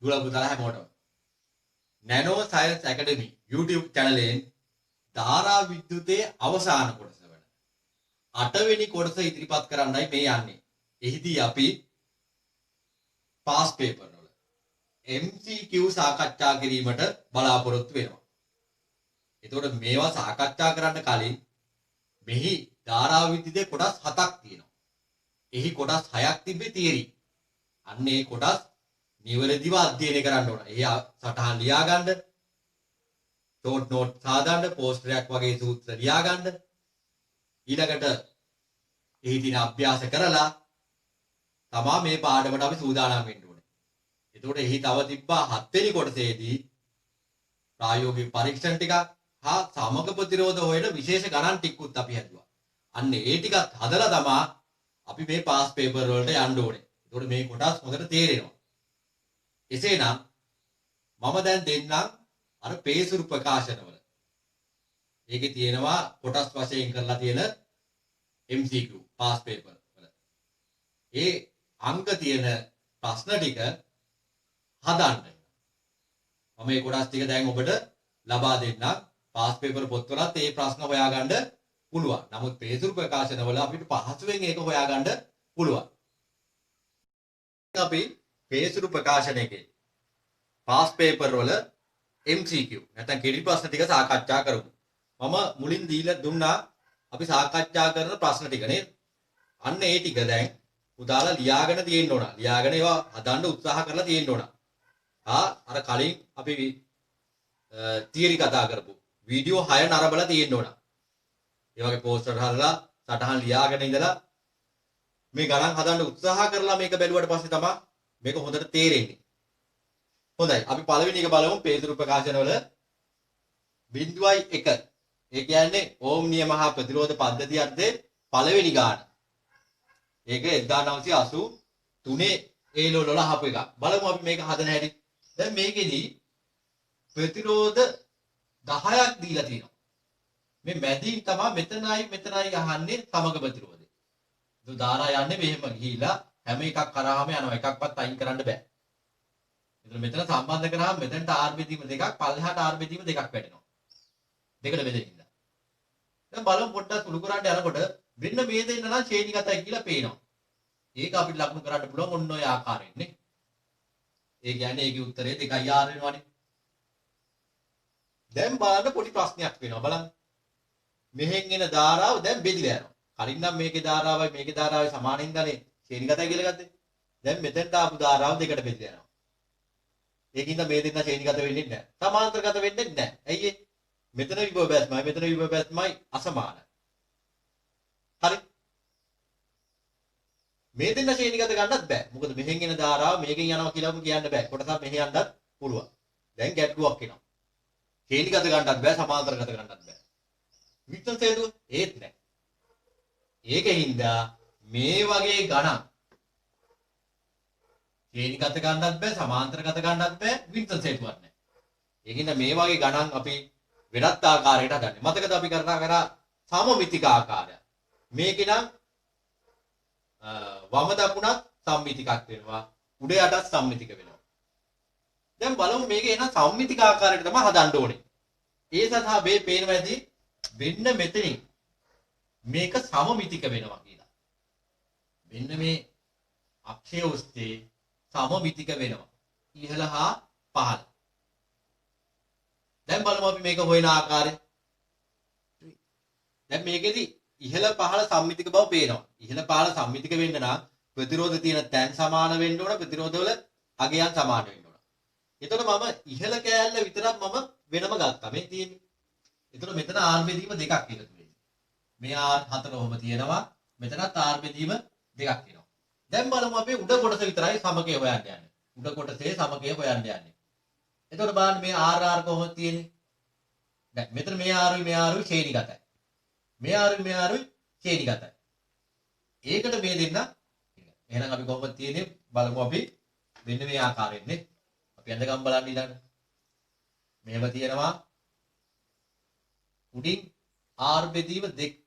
දුල පුතාලා හැමෝටම Nano Science Academy YouTube channel එකෙන් ධාරා විද්‍යුතයේ අවසාන කොටස වන 8 වෙනි කොටස ඉදිරිපත් කරන්නයි මේ යන්නේ. එහිදී අපි පාස් පේපර් වල MCQ සාකච්ඡා කිරීමට බලාපොරොත්තු වෙනවා. එතකොට මේවා සාකච්ඡා කරන්න කලින් මෙහි ධාරා විද්‍යුතයේ කොටස් 7ක් තියෙනවා. එහි කොටස් 6ක් තිබ්බේ තියරි. අන්න ඒ කොටස් නිවැරදිව අධ්‍යයනය කරන්න ඕන. එහි සටහන් ලියා ගන්න, ෂෝට් නෝට් සාදන්න, පෝස්ටරයක් වගේ සූත්‍ර ලියා ගන්න. ඊළඟට එහි තියෙන අභ්‍යාස කරලා තමා මේ පාඩමට අපි සූදානම් වෙන්න ඕනේ. එතකොට එහි තව තිබ්බා 7 වෙනි කොටසේදී ප්‍රායෝගික පරීක්ෂණ ටිකක් හා සමග ප්‍රතිරෝධ හොයන විශේෂ ගණන් ටිකකුත් අපි හැදුවා. අන්න ඒ ටිකත් හදලා තමා අපි මේ පාස් පේපර් වලට යන්න ඕනේ. එතකොට මේ කොටස් හොඳට තේරෙනවා. එසේනම් මම දැන් දෙන්නම් අර පේසුරු ප්‍රකාශනවල. ඒකේ තියෙනවා කොටස් වශයෙන් කරලා තියෙන MCQ පාස් පේපර් වල. ඒ අංක තියෙන ප්‍රශ්න ටික හදන්න. මම මේ කොටස් ටික දැන් ඔබට ලබා දෙන්නම්. පාස් පේපර් පොත්වලත් මේ ප්‍රශ්න හොයාගන්න පුළුවන්. නමුත් පේසුරු ප්‍රකාශනවල අපිට පහසුවෙන් ඒක හොයාගන්න පුළුවන්. අපි පේසුරු ප්‍රකාශනයේ පාස් පේපර් වල MCQ නැත්නම් කෙටි ප්‍රශ්න ටික සාකච්ඡා කරමු. මම මුලින් දීලා දුන්නා අපි සාකච්ඡා කරන ප්‍රශ්න ටික නේද? අන්න ඒ ටික දැන් උදාලා ලියාගෙන තියෙන්න ඕන. ලියාගෙන ඒවා හදන්න උත්සාහ කරලා තියෙන්න ඕන. අර කලින් අපි තියරි කතා කරපු වීඩියෝ 6 නරඹලා තියෙන්න ඕන. ඒ වගේ පෝස්ටර් හදලා සටහන් ලියාගෙන ඉඳලා මේ ගණන් හදන්න උත්සාහ කරලා මේක බැලුවට පස්සේ තමයි මේක හොඳට තේරෙන්නේ. හොඳයි අපි පළවෙනි එක බලමු පේසුරු ප්‍රකාශනවල 0.1. ඒ කියන්නේ ඕම් නියම හා ප්‍රතිරෝධ පද්ධතිය අර්ථයේ පළවෙනි ගාන. ඒක 1983 ඒලෝ වල අහපු එක. බලමු අපි මේක හදන හැටි. දැන් මේකෙදි ප්‍රතිරෝධ 10ක් දීලා තියෙනවා. මේ මැදින් තමයි මෙතනයි අහන්නේ සමග ප්‍රතිරෝධය. ඒක ධාරා යන්නේ මෙහෙම ගිහිලා හැම එකක් කරාම යනවා. එකක්වත් අයින් කරන්න බෑ. මෙතන සම්බන්ධ කරාම මෙතනට R බෙදීම දෙකක්, පල්ලෙහාට R බෙදීම දෙකක් වැටෙනවා. දෙකට බෙදෙන්න. දැන් බලමු පොඩ්ඩක් සුළු කරන්න යනකොට මෙන්න මේ දෙන්න නම් ශ්‍රේණිගතයි කියලා පේනවා. ඒක අපිට ලකුණු කරන්න පුළුවන් ඔන්න ඔය ආකාරයෙන් නේ. ඒ කියන්නේ ඒකේ උත්තරේ 2R වෙනවනේ. දැන් බලන්න පොඩි ප්‍රශ්නයක් වෙනවා බලන්න. මෙහෙන් එන ධාරාව දැන් බෙදිලා යනවා. කලින් නම් මේකේ ධාරාවයි සමානින්දනේ ශ්‍රේණිගතයි කියලා ගත්තේ. දැන් මෙතෙන්ට ආපු ධාරාව දෙකට බෙදලා යනවා. ඒකින්ද මේ දෙන්න ශ්‍රේණිගත වෙන්නේ නැහැ. සමාන්තරගත වෙන්නේ නැහැ. ඇයි ඒ? මෙතන විභව බැස්මයි මෙතන විභව බැස්මයි අසමානයි. හරි. මේ දෙන්න ශ්‍රේණිගත ගන්නත් බෑ. මොකද මෙහෙන් එන ධාරාව මේකෙන් යනවා කියලා කියන්න බෑ. කොටසක් මෙහෙ යන්නත් පුළුවන්. දැන් ගැටලුවක් එනවා. ශ්‍රේණිගත ගන්නත් බෑ සමාන්තරගත ගන්නත් බෑ. විතර තේරුව ඒත් නැහැ. ඒකින්ද මේ වගේ ගණන් ශ්‍රේණිගත ගන්නත් බෑ සමාන්තරගත ගන්නත් බෑ විතර තේරුවක් නැහැ. ඒකින්ද මේ වගේ ගණන් අපි වෙනත් ආකාරයකට හදන්නේ. මතකද අපි කරා සමමිතික ආකාරය. මේකේ නම් වම දකුණත් සම්මිතිකක් වෙනවා. උඩ යටත් සම්මිතික වෙනවා. දැන් බලමු මේකේ එන සම්මිතික ආකාරයට තමයි හදන්න ඕනේ. ඒ සඳහා මේ පේනවා ඇති වෙන්න මෙතනින් මේක සමමිතික වෙනවා කියලා. මෙන්න මේ අක්ෂය ඔස්සේ සමමිතික වෙනවා. ඉහළ හා පහළ. දැන් බලමු අපි මේක හොයන ආකාරය. දැන් මේකෙදි ඉහළ පහළ සම්මිතික බව පේනවා. ඉහළ පහළ සම්මිතික වෙන්න නම් ප්‍රතිරෝධ තියෙන තැන් සමාන වෙන්න ඕන. ප්‍රතිරෝධවල අගයන් සමාන වෙන්න ඕන. එතකොට මම ඉහළ කෑල්ල විතරක් මම වෙනම ගත්තා. මේ තියෙන්නේ. එතකොට මෙතන R බෙදීම දෙකක් එකතු වෙනවා. මේ R හතර ඔහම තියෙනවා. මෙතනත් R බෙදීම දෙකක් එනවා. දැන් බලමු අපි උඩ කොටස විතරයි සමගය හොයන්න යන්නේ. උඩ කොටසේ සමගය හොයන්න යන්නේ. එතකොට බලන්න මේ R කොහොමද තියෙන්නේ? දැන් මෙතන මේ R ශ්‍රේණිගතයි. මේ R ශ්‍රේණිගතයි. ඒකට මේ දෙන්න එහෙනම් අපි කොහොමද තියෙන්නේ බලමු අපි මෙන්න මේ ආකාරයෙන් නේ. අපි අඳගම් බලන්න ඊළඟ. මෙහෙම තියෙනවා. උඩින් R බෙදීම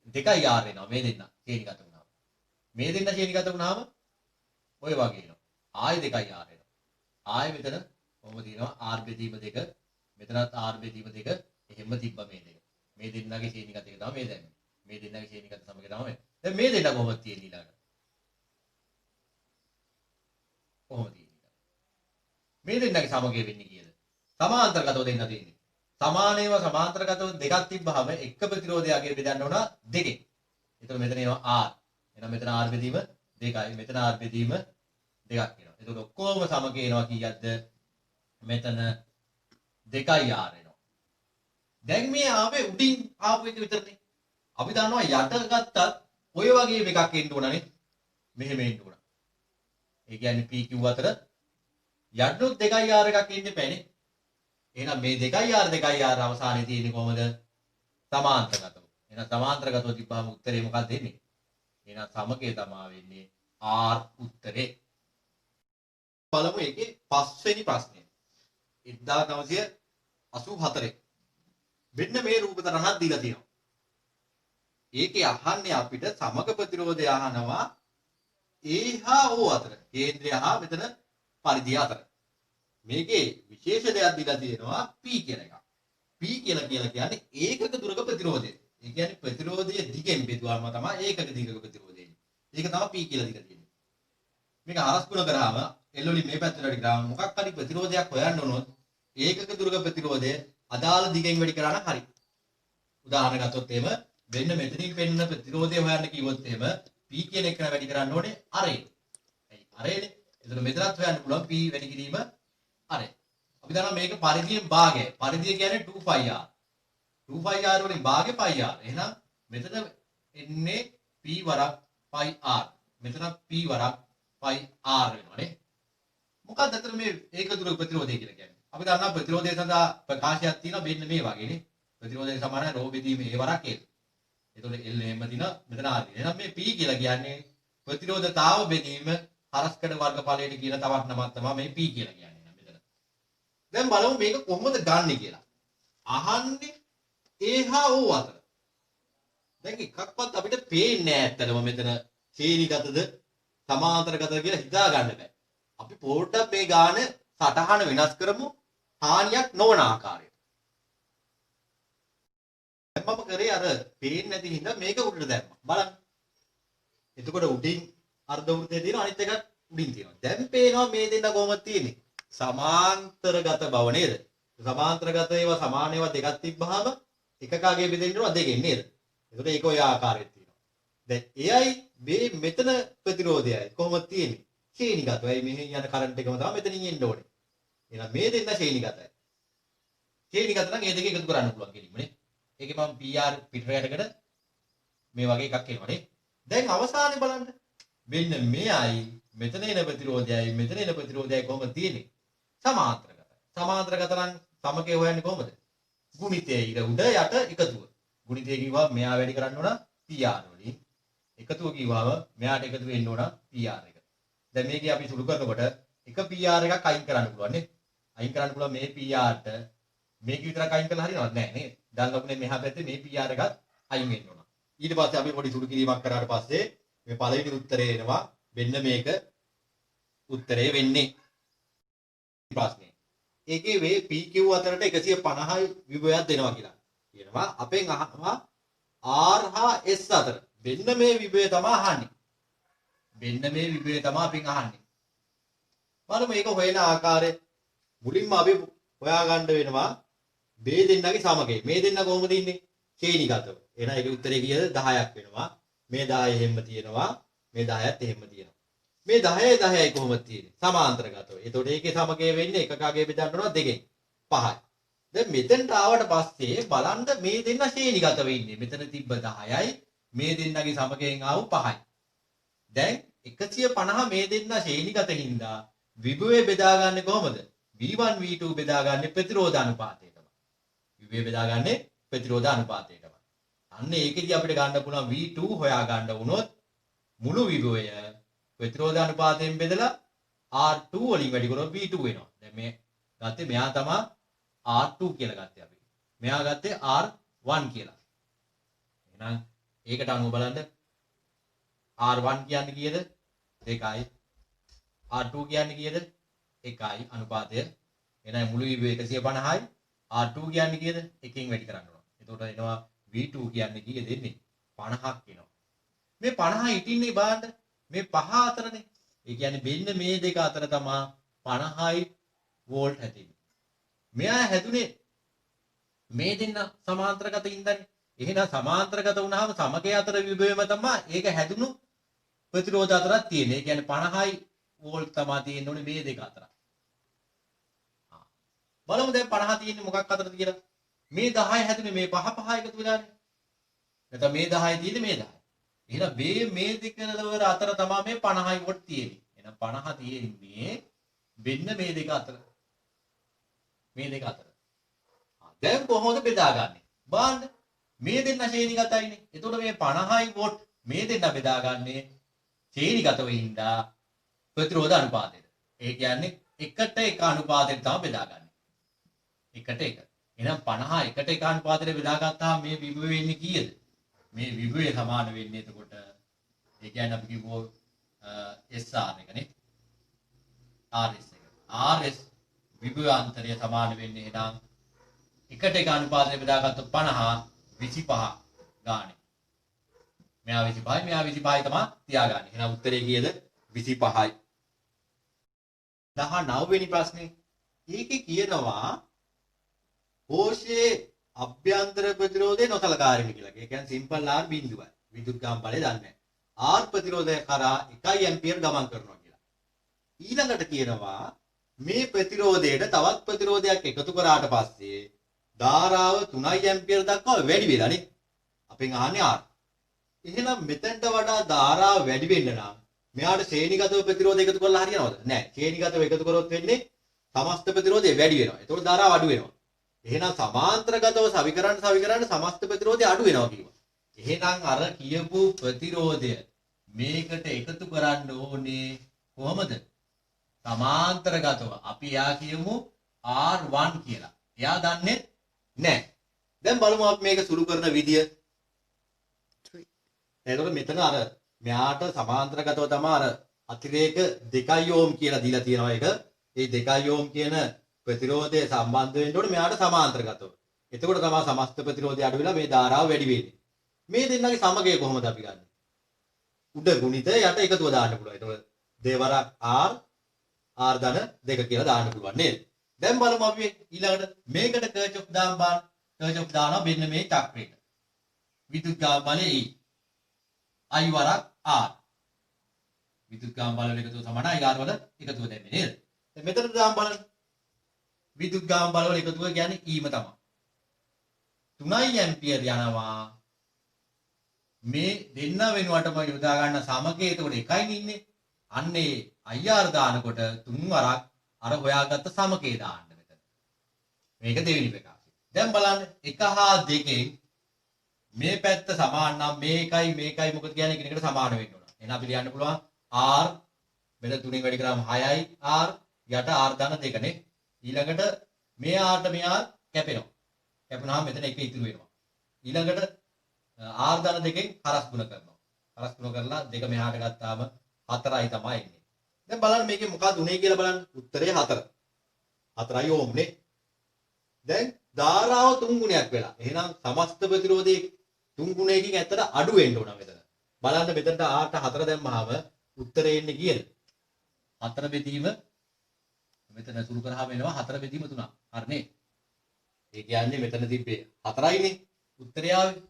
දෙකයි R වෙනවා මේ දෙන්න ශ්‍රේණිගත වුණාම. මේ දෙන්න ශ්‍රේණිගත වුණාම ඔය වගේ එනවා. ආයෙ දෙකයි R වෙනවා. ආයෙ මෙතන කොහොම තියෙනවා R බෙදීම දෙක. මෙතනත් R බෙදීම දෙක. එහෙම තිබ්බා මේ දෙක. මේ දෙන්නගේ ශ්‍රේණිගත එක තමයි මේ දැම්මේ. මේ දෙන්නගේ ශ්‍රේණිගත සමග තමයි. දැන් මේ දෙන්න කොහොමද තියෙන්නේ ඊළඟට? කොහොමද තියෙන්නේ? මේ දෙන්නගේ සමගය වෙන්නේ කීයද? සමාන්තරගතව දෙන්න තියෙන්නේ. සමානේව සමාන්තරගතව දෙකක් තිබ්බහම එක ප්‍රතිරෝධයගේ බෙදන්න ඕන දෙකෙන්. එතකොට මෙතන එනවා R. එහෙනම් මෙතන R බෙදීම 2යි. මෙතන R බෙදීම 2ක් එනවා. එතකොට ඔක්කොම සමග එනවා කීයක්ද? මෙතන 2යි R එනවා. දැන් මේ ආවේ උඩින් ආපු එක විතරනේ. අපි දන්නවා යට ගත්තත් ඔය වගේ එකක් එන්න ඕනනේ. මෙහෙම එන්න ඕන. ඒ කියන්නේ PQ අතර යටනොත් 2R එකක් එන්න බෑනේ. එහෙනම් මේ 2R 2R අවසානයේ තියෙන්නේ කොහමද? සමාන්තරගතව. එහෙනම් සමාන්තරගතව තිබ්බාම උත්තරේ මොකක්ද එන්නේ? එහෙනම් සමකය තමයි වෙන්නේ R උත්තරේ. බලමු ඒකේ 5 වෙනි ප්‍රශ්නය. 1984. මෙන්න මේ රූප තරණක් දීලා තියෙනවා. ඒකේ අහන්නේ අපිට සමග ප්‍රතිරෝධය අහනවා A හා O අතර. කේන්ද්‍රය හා මෙතන පරිධිය අතර. මේකේ විශේෂ දෙයක් දීලා තියෙනවා P කියලා එකක්. P කියලා කියන්නේ ඒකක දුරක ප්‍රතිරෝධය. ඒ කියන්නේ ප්‍රතිරෝධය දිගෙන් බෙදුවාම තමයි ඒකක දිගක ප්‍රතිරෝධය එන්නේ. ඒක තමයි P කියලා දීලා තියෙන්නේ. මේක හරස් ගුණ කරාම L වලින් මේ පැත්තට වැඩි කරාම මොකක් හරි ප්‍රතිරෝධයක් හොයන්න ඕනොත් ඒකක දුරක ප්‍රතිරෝධය අදාළ දිගෙන් වැඩි කරා නම් හරි. උදාහරණ ගත්තොත් එහෙම වෙන්න මෙතනින් පෙන්න ප්‍රතිරෝධය හොයන්න කිව්වොත් එහෙම P කියන එක වැඩි කරන්න ඕනේ අරේ. ඇයි අරේනේ? එතකොට මෙතනත් හොයන්න පුළුවන් P වැඩි කිරීම අරේ. අපි දන්නවා මේක පරිධියෙන් භාගයයි. පරිධිය කියන්නේ 2πr. 2πr වලින් භාගය πr. එහෙනම් මෙතන එන්නේ P වරක් πr. මෙතන P වරක් πr වෙනවානේ. මොකක්ද අතර මේ ඒක දුර ප්‍රතිරෝධය කියලා කියන්නේ? අපි දන්නවා ප්‍රතිරෝධය සඳහා ප්‍රකාශයක් තියෙනවා මෙන්න මේ වගේනේ. ප්‍රතිරෝධය සමානයි රෝ බෙදීම A වරක් L. එතකොට L එහෙම දිනා මෙතන R. එහෙනම් මේ P කියලා කියන්නේ ප්‍රතිරෝධතාව බෙදීම හරස්කඩ වර්ගඵලයට කියන තවත් නමක් තමයි මේ P කියලා කියන්නේ මෙතන. දැන් බලමු මේක කොහොමද ගන්නෙ කියලා. අහන්නේ A හා O අතර. දැන් එකක්වත් අපිට පේන්නේ නැහැ ඇත්තටම මෙතන ශ්‍රේණිගතද සමාන්තරගතද කියලා හිතා ගන්න බෑ. අපි පොඩ්ඩක් මේ ගාන සටහන වෙනස් කරමු හානියක් නොවන ආකාරයට. දැන් මම කරේ අර පේන්නේ නැති හින්දා මේක උඩට දැම්මා. බලන්න. එතකොට උඩින් අර්ධ වෘත්තය තියෙනවා අනිත් එකත් උඩින් තියෙනවා. දැන් පේනවා මේ දෙන්න කොහොමද තියෙන්නේ? සමාන්තරගත බව නේද? සමාන්තරගත ඒවා සමාන ඒවා දෙකක් තිබ්බහම එකකගේ බෙදෙන්නවා දෙකෙන් නේද? එතකොට ඒක ඔය ආකාරයට තියෙනවා. දැන් එයයි මේ මෙතන ප්‍රතිරෝධයයි කොහොමද තියෙන්නේ? ශ්‍රේණිගතයි. මෙහෙන් යන කරන්ට් එකම තමයි මෙතනින් එන්න ඕනේ. එහෙනම් මේ දෙන්න ශ්‍රේණිගතයි. ශ්‍රේණිගත නම් මේ දෙක එකතු කරන්න පුළුවන් කෙලින්මනේ. ඒකේ මම PR පිටරයටකට මේ වගේ එකක් එනවනේ. දැන් අවසානයේ බලන්න. මෙන්න මෙයයි මෙතන එන ප්‍රතිරෝධයයි මෙතන එන ප්‍රතිරෝධයයි කොහොමද තියෙන්නේ? සමාන්තරගතයි. සමාන්තරගත නම් සමකේ හොයන්නේ කොහොමද? ගුණිතය ඉර උඩ යට එකතුව. ගුණිතය කිව්වා මෙයා වැඩි කරන්න ඕන PR වලින්. එකතුව කිව්වම මෙයාට එකතු වෙන්න ඕන PR එක. දැන් මේකේ අපි සුළු කරනකොට එක PR එකක් අයින් කරන්න පුළුවන් නේ. අයින් කරන්න පුළුවන් මේ PRට මේක විතරක් අයින් කරලා හරියනවද නැහැ නේද? දැන් ලකුණේ මෙහා පැත්තේ මේ PR එකත් අයින් වෙන්න ඕන. ඊට පස්සේ අපි පොඩි සුළු කිරීමක් කරාට පස්සේ මේ පළවෙනි උත්තරේ එනවා. මෙන්න මේක උත්තරේ වෙන්නේ. ප්‍රශ්නේ. ඒකේ වේ PQ අතරට 150යි විභවයක් දෙනවා කියලා. කියනවා අපෙන් අහනවා R හා S අතර. මෙන්න මේ විභවය තමයි අහන්නේ. මෙන්න මේ විභවය තමයි අපෙන් අහන්නේ. බලමු මේක හොයන ආකාරය. මුලින්ම අපි හොයාගන්න වෙනවා මේ දෙන්නගේ සමගය. මේ දෙන්න කොහොමද ඉන්නේ? ශ්‍රේණිගතව. එහෙනම් ඒකේ උත්තරේ කීයද? 10ක් වෙනවා. මේ 10 එහෙම තියෙනවා. මේ 10ත් එහෙම තියෙනවා. මේ 10යි 10යි කොහොමද තියෙන්නේ? සමාන්තරගතව. එතකොට ඒකේ සමගය වෙන්නේ එකකගේ බෙදන්න ඕන දෙකෙන්. 5යි. දැන් මෙතෙන්ට ආවට පස්සේ බලන්න මේ දෙන්න ශ්‍රේණිගතව ඉන්නේ. මෙතන තිබ්බ 10යි මේ දෙන්නගේ සමගයෙන් ආව 5යි. දැන් 150 මේ දෙන්න ශ්‍රේණිගත හින්දා විභවය බෙදාගන්නේ කොහොමද? V1 V2 බෙදාගන්නේ ප්‍රතිරෝධ අනුපාතයටම. විභවය බෙදාගන්නේ ප්‍රතිරෝධ අනුපාතයටම. අන්න ඒකෙදි අපිට ගන්න පුළුවන් V2 හොයා ගන්න වුණොත් මුළු විභවය ප්‍රතිරෝධ අනුපාතයෙන් බෙදලා R2 වලින් වැඩි කරොත් V2 වෙනවා. දැන් මේ ගත්තේ මෙයා තමයි R2 කියලා ගත්තේ අපි. මෙයා ගත්තේ R1 කියලා. එහෙනම් ඒකට අනුව බලන්න R1 කියන්නේ කීයද? 2යි. R2 කියන්නේ කීයද? 1යි අනුපාතය. එහෙනම් මුළු විභවය 150යි. R2 කියන්නේ කීයද? එකකින් වැඩි කරන්න ඕන. එතකොට එනවා V2 කියන්නේ කීයද දෙන්නේ? 50ක් එනවා. මේ 50 ඉටින්නේ බලන්න මේ පහ අතරනේ. ඒ කියන්නේ මෙන්න මේ දෙක අතර තමයි 50යි වෝල්ට් හැදෙන්නේ. මෙයා හැදුනේ මේ දෙන්න සමාන්තරගත ඉඳන්නේ. එහෙනම් සමාන්තරගත වුණාම සමගය අතර විභවයම තමයි ඒක හැදුණු ප්‍රතිරෝධ අතරක් තියෙන්නේ. ඒ කියන්නේ 50යි වෝල්ට් තමයි තියෙන්න ඕනේ මේ දෙක අතර. බලමු දැන් 50 තියෙන්නේ මොකක් අතරද කියලා. මේ 10 හැදුනේ මේ පහ එකතු වෙලානේ. නැත්නම් මේ 10 තියෙන්නේ මේ 10. එහෙනම් මේ දෙක වල අතර තමයි මේ 50යි වෝල්ට් තියෙන්නේ. එහෙනම් 50 තියෙන්නේ මෙන්න මේ දෙක අතර. මේ දෙක අතර. දැන් කොහොමද බෙදාගන්නේ? බලන්න. මේ දෙන්න ශ්‍රේණිගතයිනේ. එතකොට මේ 50යි වෝල්ට් මේ දෙන්න බෙදාගන්නේ ශ්‍රේණිගතව ඉඳලා ප්‍රතිරෝධ අනුපාතයට. ඒ කියන්නේ 1ට 1 අනුපාතයට තමයි බෙදාගන්නේ. 1ට 1. එහෙනම් 50 1ට 1 අනුපාතයට බෙදාගත්තාම මේ විභවය වෙන්නේ කීයද? මේ විභවය සමාන වෙන්නේ එතකොට ඒ කියන්නේ අපි කිව්වෝ SR එකනේ. RS එක. RS විභවාන්තරය සමාන වෙන්නේ එහෙනම් 1ට 1 අනුපාතයට බෙදාගත්තොත් 50 25 ගානේ. මෙයා 25යි මෙයා 25යි තමයි තියාගන්නේ. එහෙනම් උත්තරේ කීයද? 25යි. 19 වෙනි ප්‍රශ්නේ. ඒකේ කියනවා කෝෂයේ අභ්‍යන්තර ප්‍රතිරෝධය නොසලකා හරින්න කියලා. ඒ කියන්නේ සිම්පල් R බිඳුවයි. විදුලි ගාම බලය දන්නේ නැහැ. R ප්‍රතිරෝධය කරා 1 ඇම්පියර් ගමන් කරනවා කියලා. ඊළඟට කියනවා මේ ප්‍රතිරෝධයට තවත් ප්‍රතිරෝධයක් එකතු කරාට පස්සේ ධාරාව 3 ඇම්පියර් දක්වා වැඩි වෙලානේ. අපෙන් අහන්නේ R. එහෙනම් මෙතෙන්ට වඩා ධාරාව වැඩි වෙන්න නම් මෙයාට ශ්‍රේණිගතව ප්‍රතිරෝධ එකතු කරලා හරියනවද? නැහැ. ශ්‍රේණිගතව එකතු කරොත් වෙන්නේ සමස්ත ප්‍රතිරෝධය වැඩි වෙනවා. ඒතකොට ධාරාව අඩු වෙනවා. එහෙනම් සමාන්තරගතව සවිකරන්න සමස්ත ප්‍රතිරෝධය අඩු වෙනවා කියනවා. එහෙනම් අර කියපු ප්‍රතිරෝධය මේකට එකතු කරන්න ඕනේ කොහමද? සමාන්තරගතව. අපි යා කියමු R1 කියලා. එයා දන්නේ නැහැ. දැන් බලමු අපි මේක සුළු කරන විදිය. එතකොට මෙතන අර මෙයාට සමාන්තරගතව තමයි අර අතිරේක 2 ඕම් කියලා දීලා තියෙනවා එක. ඒ 2 ඕම් කියන ප්‍රතිරෝධය සම්බන්ධ වෙන්න ඕනේ මෙයාට සමාන්තරගතව. එතකොට තමයි සමස්ත ප්‍රතිරෝධය අඩු වෙලා මේ ධාරාව වැඩි වෙන්නේ. මේ දෙන්නගේ සමගය කොහොමද අපි ගන්නෙ? උඩ ගුණිත යට එකතුව දාන්න පුළුවන්. එතකොට දෙවරක් R ධන 2 කියලා දාන්න පුළුවන් නේද? දැන් බලමු අපි ඊළඟට මේකට කර්චොෆ් දාම් බලන්න. කර්චොෆ් දානවා මෙන්න මේ චක්‍රයට. විදුලි ගාම බලය E. I වරක් R. විදුලි ගාම බල වල එකතුව සමානයි R වල එකතුව දැම්මේ නේද? දැන් මෙතන දාම් බලන්න. විදුලි ගාම බල වල එකතුව කියන්නේ E ම තමයි. 3 ඇම්පියර් යනවා. මේ දෙන්න වෙනුවටම යොදා ගන්න සමගය එතකොට එකයි ඉන්නේ. අන්නේ IR දානකොට 3 වරක් අර හොයාගත්ත සමකේ දාන්න මෙතන. මේක දෙවෙනි ප්‍රකාශය. දැන් බලන්න 1 හා 2කින් මේ පැත්ත සමාන නම් මේකයි මොකද කියන්නේ කෙනෙකුට සමාන වෙන්න ඕන. එහෙනම් අපි ලියන්න පුළුවන් R මෙතන 3න් වැඩි කරාම 6යි R යට R ධන 2 නේ. ඊළඟට මේ R ට මේ R කැපෙනවා. කැපුණාම මෙතන 1 ඉතුරු වෙනවා. ඊළඟට R ධන 2කින් හරස් ගුණ කරනවා. හරස් ගුණ කරලා 2 මෙහාට ගත්තාම 4යි තමයි එන්නේ. දැන් බලන්න මේකේ මොකක්ද උනේ කියලා බලන්න. උත්තරේ 4. 4යි ඕම් නේ. දැන් ධාරාව 3 ගුණයක් වෙලා. එහෙනම් සමස්ත ප්‍රතිරෝධයේ 3 ගුණයකින් ඇත්තට අඩු වෙන්න ඕන මෙතන. බලන්න මෙතනට R ට 4 දැම්මහම උත්තරේ එන්නේ කීයද? 4 බෙදීම මෙතන සුළු කරාම එනවා 4 බෙදීම 3. හරිනේ. ඒ කියන්නේ මෙතන තිබ්බේ 4යිනේ. උත්තරය ආවේ.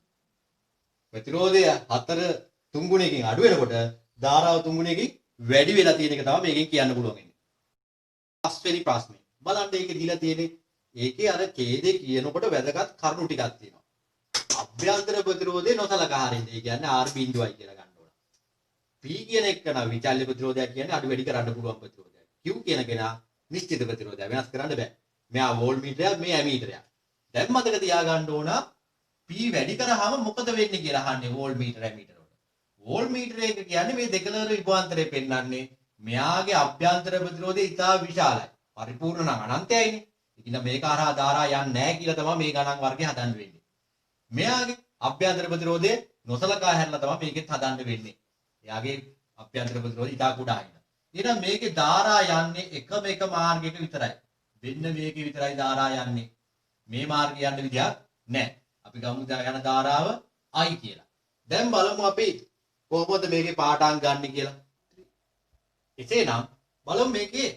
ප්‍රතිරෝධය 4 3 ගුණයකින් අඩු වෙනකොට ධාරාව 3 ගුණයකින් වැඩි වෙලා තියෙන එක තමයි මේකෙන් කියන්න පුළුවන් ඉන්නේ. 5 වෙනි ප්‍රශ්නේ. බලන්න ඒකේ දීලා තියෙන්නේ ඒකේ අර ඡේදේ කියනකොට වැදගත් කරුණු ටිකක් තියෙනවා. අභ්‍යන්තර ප්‍රතිරෝධය නොසලකා හරින්න. ඒ කියන්නේ R බිඳුවයි කියලා ගන්න ඕන. P කියන එක නා විචල්්‍ය ප්‍රතිරෝධයක් කියන්නේ අඩු වැඩි කරන්න පුළුවන් ප්‍රතිරෝධයක්. Q කියන කෙනා නිශ්චිත ප්‍රතිරෝධය වෙනස් කරන්න බෑ. මෙයා වෝල්ට්මීටරයක් මේ ඇමීටරයක්. දැන් මතක තියාගන්න ඕන P වැඩි කරාම මොකද වෙන්නේ කියලා අහන්නේ වෝල්ට්මීටර ඇමීටර වල. වෝල්ට්මීටර එක කියන්නේ මේ දෙකලර විභවාන්තරය පෙන්වන්නේ මෙයාගේ අභ්‍යන්තර ප්‍රතිරෝධය ඉතා විශාලයි. පරිපූර්ණ නම් අනන්තයයිනේ. ඉතින් මේක හරහා ධාරා යන්නේ නැහැ කියලා තමයි මේ ගණන් වර්ගය හදන්න වෙන්නේ. මෙයාගේ අභ්‍යන්තර ප්‍රතිරෝධය නොසලකා හැරලා තමයි මේකෙත් හදන්න වෙන්නේ. එයාගේ අභ්‍යන්තර ප්‍රතිරෝධය ඉතා කුඩායි. එහෙනම් මේකේ ධාරා යන්නේ එකම එක මාර්ගයක විතරයි. වෙන්න මේකේ විතරයි ධාරා යන්නේ. මේ මාර්ගය යන්න විදියක් නැහැ. අපි ගමු යන ධාරාව I කියලා. දැන් බලමු අපි කොහොමද මේකේ පාඩම් ගන්න කියලා. එසේනම් බලමු මේකේ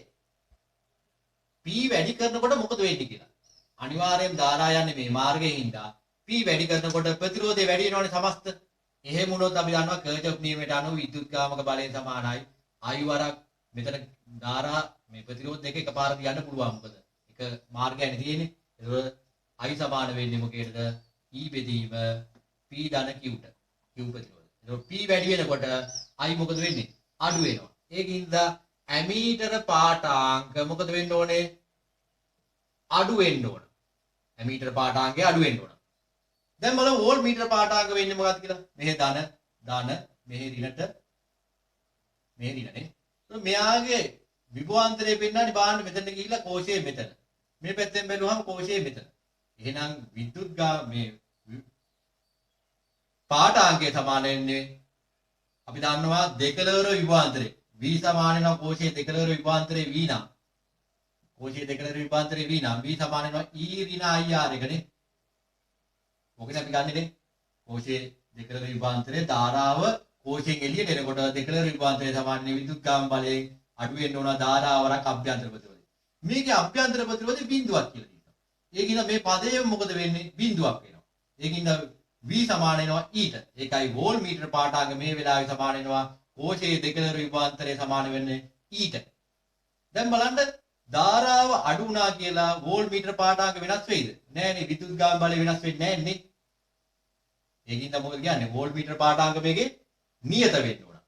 P වැඩි කරනකොට මොකද වෙන්නේ කියලා. අනිවාර්යයෙන් ධාරා යන්නේ මේ මාර්ගයෙන් හින්දා P වැඩි කරනකොට ප්‍රතිරෝධය වැඩි වෙනවනේ සමස්ත. එහෙම වුණොත් අපි දන්නවා කර්චොෆ් නියමයට අනුව විද්‍යුත්ගාමක බලය සමානයි I වරක් මෙතන ධාරා මේ ප්‍රතිරෝධ දෙක එකපාර තියන්න පුළුවන්. මොකද එක මාර්ගයනේ තියෙන්නේ. ඒක I සමාන වෙන්නේ මොකේද? E බෙදීම P ධන Q ට. Q ප්‍රතිරෝධය. ඒක P වැඩි වෙනකොට I මොකද වෙන්නේ? අඩු වෙනවා. ඒකින්ද ඇමීටර පාඨාංක මොකද වෙන්න ඕනේ? අඩු වෙන්න ඕන. ඇමීටර පාඨාංකය අඩු වෙන්න ඕන. දැන් බලමු වෝල්ට් මීටර පාඨාංක වෙන්නේ මොකක්ද කියලා. මෙහෙ ධන මෙහෙ ඍණට මෙහෙ ඍණනේ. මෙයාගේ විභවාන්තරය පෙන්නන්නේ බලන්න මෙතන ගිහිල්ලා කෝෂයේ මෙතන. මේ පැත්තෙන් බැලුවහම කෝෂයේ මෙතන. එහෙනම් විද්‍යුත් මේ පාඨාංකය සමාන වෙන්නේ අපි දන්නවා දෙකලවර විභවාන්තරය. V සමාන වෙනවා කෝෂයේ දෙකලවර විභවාන්තරය V නම්. කෝෂයේ දෙකලවර විභවාන්තරය V නම් V සමාන වෙනවා E ඍණ IR එකනේ. මොකද අපි ගන්නෙනේ කෝෂයේ දෙකලවර විභවාන්තරයේ ධාරාව කෝෂයෙන් එළියට එනකොට දෙකලවර විභවාන්තරය සමාන විද්‍යුත්ගාම බලයෙන් අඩු වෙන්න ඕන ධාරාවරක් අභ්‍යන්තර ප්‍රතිරෝධය. මේකේ අභ්‍යන්තර ප්‍රතිරෝධය බිඳුවක් කියලා තියෙනවා. ඒකින්ද මේ පදයේ මොකද වෙන්නේ? බිඳුවක් වෙනවා. ඒකින්ද V සමාන වෙනවා E ට. ඒකයි වෝල්ට් මීටර පාඨාංග මේ වෙලාවේ සමාන වෙනවා කෝෂයේ දෙකලවර විභවාන්තරය සමාන වෙන්නේ E ට. දැන් බලන්න ධාරාව අඩු වුණා කියලා වෝල්ට් මීටර පාඨාංග වෙනස් වෙයිද? නෑනේ විද්‍යුත්ගාම බලය වෙනස් වෙන්නේ නෑනේ. ඒකින්ද මොකද කියන්නේ? වෝල්ට් මීටර පාඨාංග මේකේ නියත වෙන්න ඕන.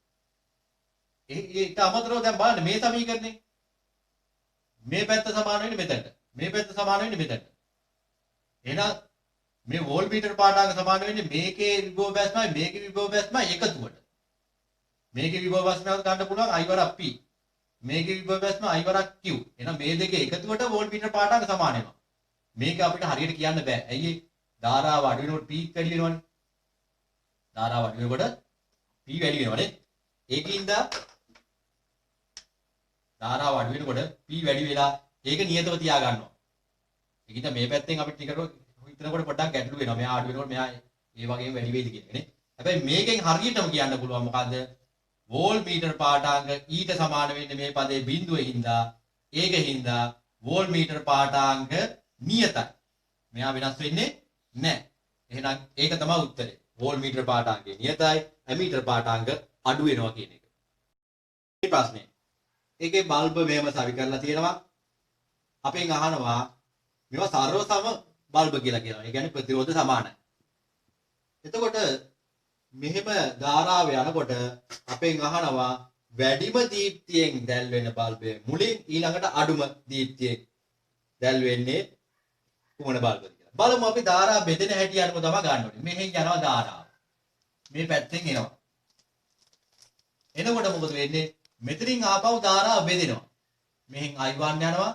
ඒක අමතරව දැන් බලන්න මේ සමීකරණේ මේ පැත්ත සමාන වෙන්නේ මෙතනට. මේ පැත්ත සමාන වෙන්නේ මෙතනට. එහෙනම් මේ වෝල්ට් මීටර පාඨාංග සමාන වෙන්නේ මේකේ විභව බැස්මයි මේකේ විභව බැස්මයි එකතුවට. මේකේ විභව බැස්ම ගන්න පුළුවන් I වරක් P. මේකේ විභව බැස්ම I වරක් Q. එහෙනම් මේ දෙකේ එකතුවට වෝල්ට් මීටර පාඨාංග සමාන වෙනවා. මේක අපිට හරියට කියන්න බෑ. ඇයි ඒ? ධාරාව අඩු වෙනකොට P වැඩි වෙනවනේ. ධාරාව අඩු වෙනකොට P වැඩි වෙනවනේ. ඒකින්ද ධාරාව අඩු වෙනකොට P වැඩි වෙලා ඒක නියතව තියා ගන්නවා. ඒකින්ද මේ පැත්තෙන් අපිට ටිකට හිතනකොට පොඩ්ඩක් ගැටලු වෙනවා. මෙයා අඩු වෙනකොට මෙයා ඒ වගේම වැඩි වෙයිද කියන එකනේ. හැබැයි මේකෙන් හරියටම කියන්න පුළුවන් මොකද්ද? වෝල්ට් මීටර පාඨාංග ඊට සමාන වෙන්නේ මේ පදේ බිඳුවේ හින්දා. ඒකින්ද වෝල්ට් මීටර පාඨාංග නියතයි. මෙයා වෙනස් වෙන්නේ නැහැ. එහෙනම් ඒක තමයි උත්තරේ. වෝල්ට් මීටර පාඨාංගය නියතයි. ඇමීටර පාඨාංග අඩු වෙනවා කියන එක. මේ ප්‍රශ්නේ. ඒකේ බල්බ මෙහෙම සවි කරලා තියෙනවා. අපෙන් අහනවා මේවා සර්ව සම බල්බ කියලා කියනවා. ඒ කියන්නේ ප්‍රතිරෝධ සමානයි. එතකොට මෙහෙම ධාරාව යනකොට අපෙන් අහනවා වැඩිම දීප්තියෙන් දැල් වෙන බල්බය මුලින් ඊළඟට අඩුම දීප්තියෙන් දැල් වෙන්නේ කුමන බල්බද කියලා. බලමු අපි ධාරා බෙදෙන හැටි අනුව තමයි ගන්න ඕනේ. මෙහෙන් යනවා ධාරාව. මේ පැත්තෙන් එනවා. එනකොට මොකද වෙන්නේ? මෙතනින් ආපහු ධාරාව බෙදෙනවා. මෙහෙන් I1 යනවා.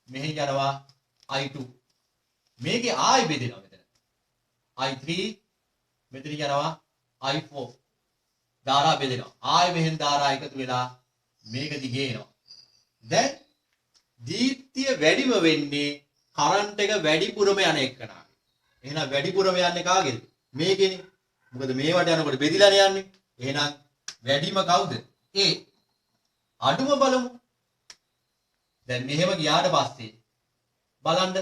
මෙහෙන් යනවා I2. මේකේ ආයි බෙදෙනවා මෙතන. I3 මෙතන යනවා I4. ධාරා බෙදෙනවා. ආයි මෙහෙන් ධාරා එකතු වෙලා මේක දිගේ එනවා. දැන් දීප්තිය වැඩිම වෙන්නේ කරන්ට් එක වැඩිපුරම යන එකනාගේ. එහෙනම් වැඩිපුරම යන්නේ කාගේද? මේකේනේ. මොකද මේවට යනකොට බෙදිලානේ යන්නේ. එහෙනම් වැඩිම කවුද? A. අඩුම බලමු. දැන් මෙහෙම ගියාට පස්සේ බලන්න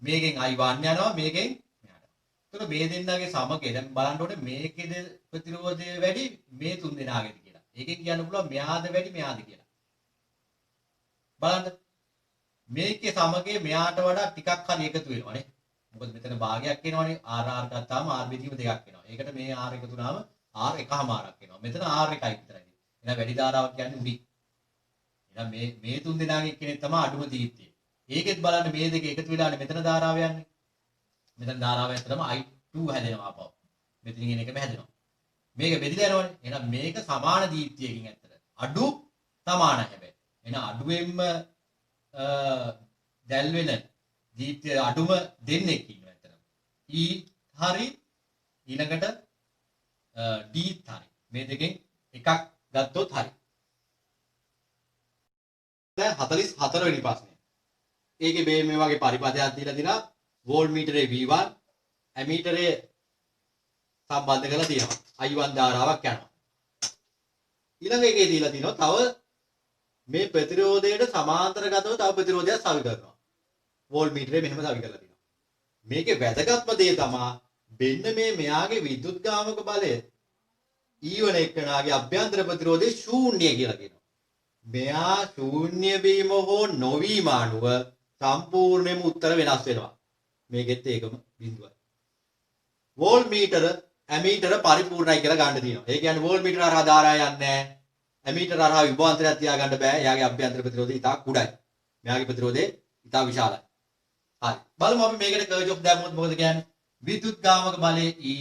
මේකෙන් I1 යනවා මේකෙන් මෙහාට. එතකොට මේ දෙන්නගේ සමගය දැන් බලන්න ඕනේ මේකේද ප්‍රතිරෝධය වැඩි මේ තුන් දෙනාගේද කියලා. ඒකෙන් කියන්න පුළුවන් මෙයාද වැඩි මෙයාද කියලා. බලන්න මේකේ සමගය මෙයාට වඩා ටිකක් හරි එකතු වෙනවානේ. මොකද මෙතන භාගයක් එනවනේ R ගත්තාම R බෙදීම දෙකක් එනවා. ඒකට මේ R එකතු වුණාම R එකමාරක් එනවා. මෙතන R එකයි විතරයි. එහෙනම් වැඩි ධාරාවක් කියන්නේ උඩින්. එහෙනම් මේ තුන් දෙනාගේ කෙනෙක් තමයි අඩුම දීප්තිය. ඒකෙත් බලන්න මේ දෙක එකතු වෙලානේ මෙතන ධාරාව යන්නේ. මෙතන ධාරාව ඇත්තටම I2 හැදෙනවා අපව. මෙතනින් එන එකම හැදෙනවා. මේක බෙදිලා යනවනේ. එහෙනම් මේක සමාන දීප්තියකින් ඇත්තට. අඩු සමානයි හැබැයි. එහෙනම් අඩුවෙන්ම දැල් වෙන දීප්තිය අඩුම දෙන්නෙක් ඉන්නවා ඇත්තටම. E හරි ඊළඟට D හරි. මේ දෙකෙන් එකක් ගත්තොත් හරි. දැන් 44 වෙනි ප්‍රශ්නේ. ඒකේ මේ වගේ පරිපදයක් දීලා තිනා වෝල්ට්මීටරේ V1 ඇමීටරේ සම්බන්ධ කරලා තියෙනවා. I1 ධාරාවක් යනවා. ඊළඟ එකේ දීලා තිනවා තව මේ ප්‍රතිරෝධයට සමාන්තරගතව තව ප්‍රතිරෝධයක් සවි කරනවා. වෝල්ට්මීටරේ මෙහෙම සවි කරලා තියෙනවා. මේකේ වැදගත්ම දේ තමයි මෙන්න මෙයාගේ විද්‍යුත්ගාමක බලය ඊවන එක්කනාගේ අභ්‍යන්තර ප්‍රතිරෝධය ශූන්‍ය කියලා කියනවා. මෙයා ශූන්‍ය වීම හෝ නොවීම අනුව සම්පූර්ණයෙන්ම උත්තර වෙනස් වෙනවා. මේකෙත් ඒකම බිඳුවයි. වෝල්ට්මීටර ඇමීටර පරිපූර්ණයි කියලා ගන්න තියෙනවා. ඒ කියන්නේ වෝල්ට්මීටර හරහා ධාරාව යන්නේ නැහැ. ඇමීටර හරහා විභවාන්තරයක් තියාගන්න බෑ. එයාගේ අභ්‍යන්තර ප්‍රතිරෝධය ඉතා කුඩායි. මෙයාගේ ප්‍රතිරෝධය ඉතා විශාලයි. හරි. බලමු අපි මේකට කර්ජ් ඔෆ් දැම්මොත් මොකද කියන්නේ? විද්‍යුත්ගාමක බලය E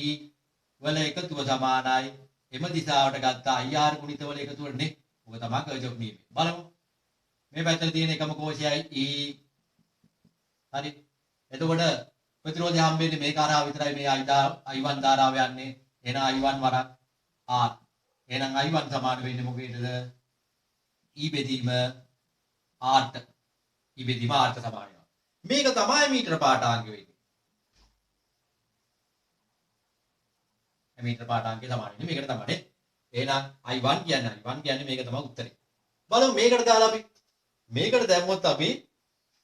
වල එකතුව සමානයි එම දිශාවට ගත්ත IR ගුණිත වල එකතුවනේ. ඔක තමයි කර්ජ් ඔෆ් නියමය. බලමු. මේ පැත්තේ තියෙන එකම කෝෂයයි E. හරි. එතකොට ප්‍රතිරෝධය හම්බෙන්නේ මේක හරහා විතරයි. මේ I1 ධාරාව යන්නේ. එහෙනම් I1 වරක් R. එහෙනම් I1 සමාන වෙන්නේ මොකේද? E බෙදීම R ට. E බෙදීම R ට සමාන වෙනවා. මේක තමයි මීටර පාඨාංග වෙන්නේ. මීටර පාඨාංගය සමාන වෙන්නේ මේකට තමයි. එහෙනම් I1 කියන්නේ මේක තමයි උත්තරේ. බලමු මේකට දාලා අපි මේකට දැම්මොත් අපි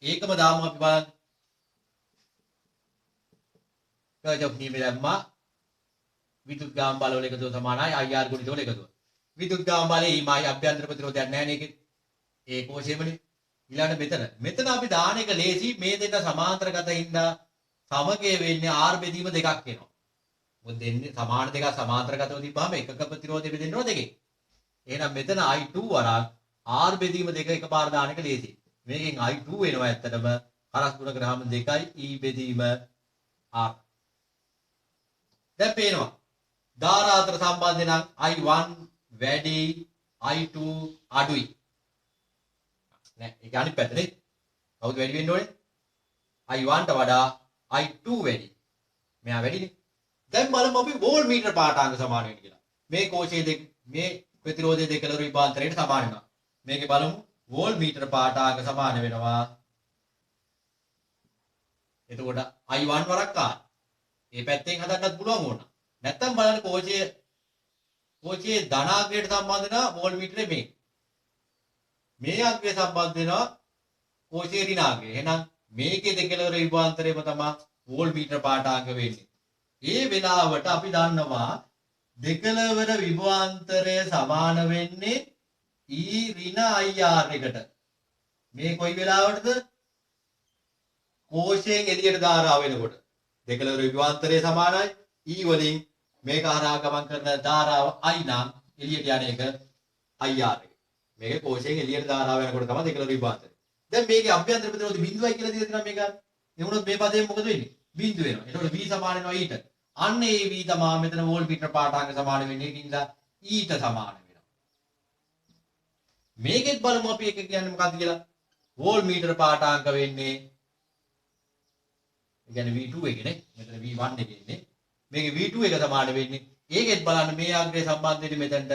ඒකම දාමු අපි බලන්න. කර්ජ් ඔෆ් නියමය දැම්මා. විද්‍යුත්ගාම බල වල එකතුව සමානයි IR ගුණිත වල එකතුව. විද්‍යුත්ගාම බලයේ ඊමයි අභ්‍යන්තර ප්‍රතිරෝධයක් නැහැ නේද? ඒ කෝෂයමනේ. ඊළඟ මෙතන අපි දාන එක ලේසි. මේ දෙන්න සමාන්තරගත හින්දා සමගය වෙන්නේ R බෙදීම දෙකක් වෙනවා. මොකද දෙන්නේ සමාන දෙකක් සමාන්තරගතව තිබ්බාම එකක ප්‍රතිරෝධය බෙදෙන්න ඕන දෙකේ. එහෙනම් මෙතන I2 වරක් R බෙදීම දෙක එකපාර දාන එක ලේසි. මේකෙන් I2 වෙනවා ඇත්තටම හරස් ගුණ කරාම 2යි E බෙදීම R. දැන් පේනවා. ධාරා අතර සම්බන්ධය නම් I1 වැඩි I2 අඩුයි. නෑ ඒක අනිත් පැත්තනේ. කවුද වැඩි වෙන්න ඕනේ? I1 ට වඩා I2 වැඩි. මෙයා වැඩිනේ. දැන් බලමු අපි වෝල්ට්මීටර පාඨාංග සමාන වෙන්නේ කියලා. මේ කෝෂයේ දෙක මේ ප්‍රතිරෝධයේ දෙකලරු විභාන්තරයට සමාන වෙනවා. මේකේ බලමු වෝල්ට්මීටර පාඨාංග සමාන වෙනවා. එතකොට I1 වරක් R. මේ පැත්තෙන් හදන්නත් පුළුවන් ඕන. නැත්තම් බලන්න කෝෂයේ ධනාග්‍රයට සම්බන්ධ වෙන වෝල්ට්මීටරේ මේ අග්‍රය සම්බන්ධ වෙනවා කෝෂයේ ඍණාග්‍රය. එහෙනම් මේකේ දෙකලවර විභාන්තරයම තමයි වෝල්ට්මීටර පාඨාංග වෙන්නේ. ඒ වෙලාවට අපි දන්නවා දෙකලවර විභවාන්තරය සමාන වෙන්නේ E ඍණ IR එකට. මේ කොයි වෙලාවටද? කෝෂයෙන් එළියට ධාරාව වෙනකොට. දෙකලවර විභවාන්තරය සමානයි E වලින් මේක හරහා ගමන් කරන ධාරාව I නම් එළියට යන එක IR එක. මේක කෝෂයෙන් එළියට ධාරාව වෙනකොට තමයි දෙකලවර විභවාන්තරය. දැන් මේකේ අභ්‍යන්තර ප්‍රතිරෝධ බිඳුවයි කියලා දීලා තියෙනවා මේක. එමුණොත් මේ පදයෙන් මොකද වෙන්නේ? බිඳු වෙනවා. එතකොට V සමාන වෙනවා E ට. අන්න ඒ V තමයි මෙතන වෝල්ට්මීටර පාඨාංග සමාන වෙන්නේ. ඒකින්ද E ට සමාන වෙනවා. මේකෙත් බලමු අපි එක කියන්නේ මොකක්ද කියලා. වෝල්ට්මීටර පාඨාංග වෙන්නේ කියන්නේ V2 එකනේ. මෙතන V1 එකේ ඉන්නේ. මේකේ V2 එක සමාන වෙන්නේ. ඒකෙත් බලන්න මේ අග්‍රය සම්බන්ධ වෙන්නේ මෙතනට.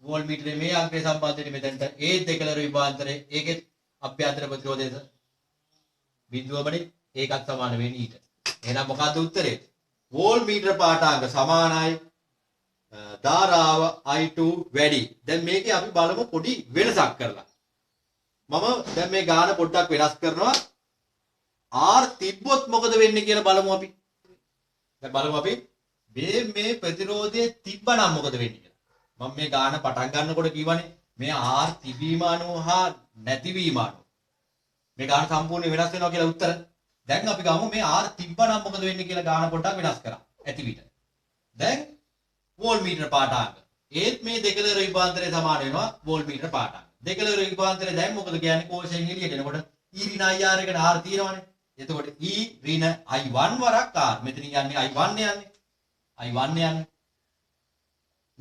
වෝල්ට්මීටරේ මේ අග්‍රය සම්බන්ධ වෙන්නේ මෙතනට. ඒ දෙකලර විභාන්තරේ ඒකෙත් අභ්‍යන්තර ප්‍රතිරෝධය බිඳුවමනේ. ඒකත් සමාන වෙන්නේ ඊට. එහෙනම් මොකද්ද උත්තරේ? වෝල්ට්මීටර පාඨාංග සමානයි ධාරාව I2 වැඩි. දැන් මේකේ අපි බලමු පොඩි වෙනසක් කරලා. මම දැන් මේ ගාන පොඩ්ඩක් වෙනස් කරනවා. R තිබ්බොත් මොකද වෙන්නේ කියලා බලමු අපි. දැන් බලමු අපි මේ ප්‍රතිරෝධය තිබ්බනම් මොකද වෙන්නේ කියලා. මම මේ ගාන පටන් ගන්නකොට කිව්වනේ මේ R තිබීම අනුව හා නැතිවීම අනුව මේ ගාන සම්පූර්ණයෙන් වෙනස් වෙනවා කියලා උත්තර. දැන් අපි ගමු මේ R තිබ්බනම් මොකද වෙන්නේ කියලා ගාන පොඩ්ඩක් වෙනස් කරා. ඇති විට. දැන් වෝල්ට්මීටර පාඨාංග. ඒත් මේ දෙකලර විභාන්තරය සමාන වෙනවා වෝල්ට්මීටර පාඨාංග. දෙකලර විභාන්තරය දැන් මොකද කියන්නේ කෝෂයෙන් එළියට එනකොට E ඍණ IR එකට R තියෙනවනේ. එතකොට E ඍණ I1 වරක් R. මෙතනින් යන්නේ I1 යන්නේ. I1 යන්නේ.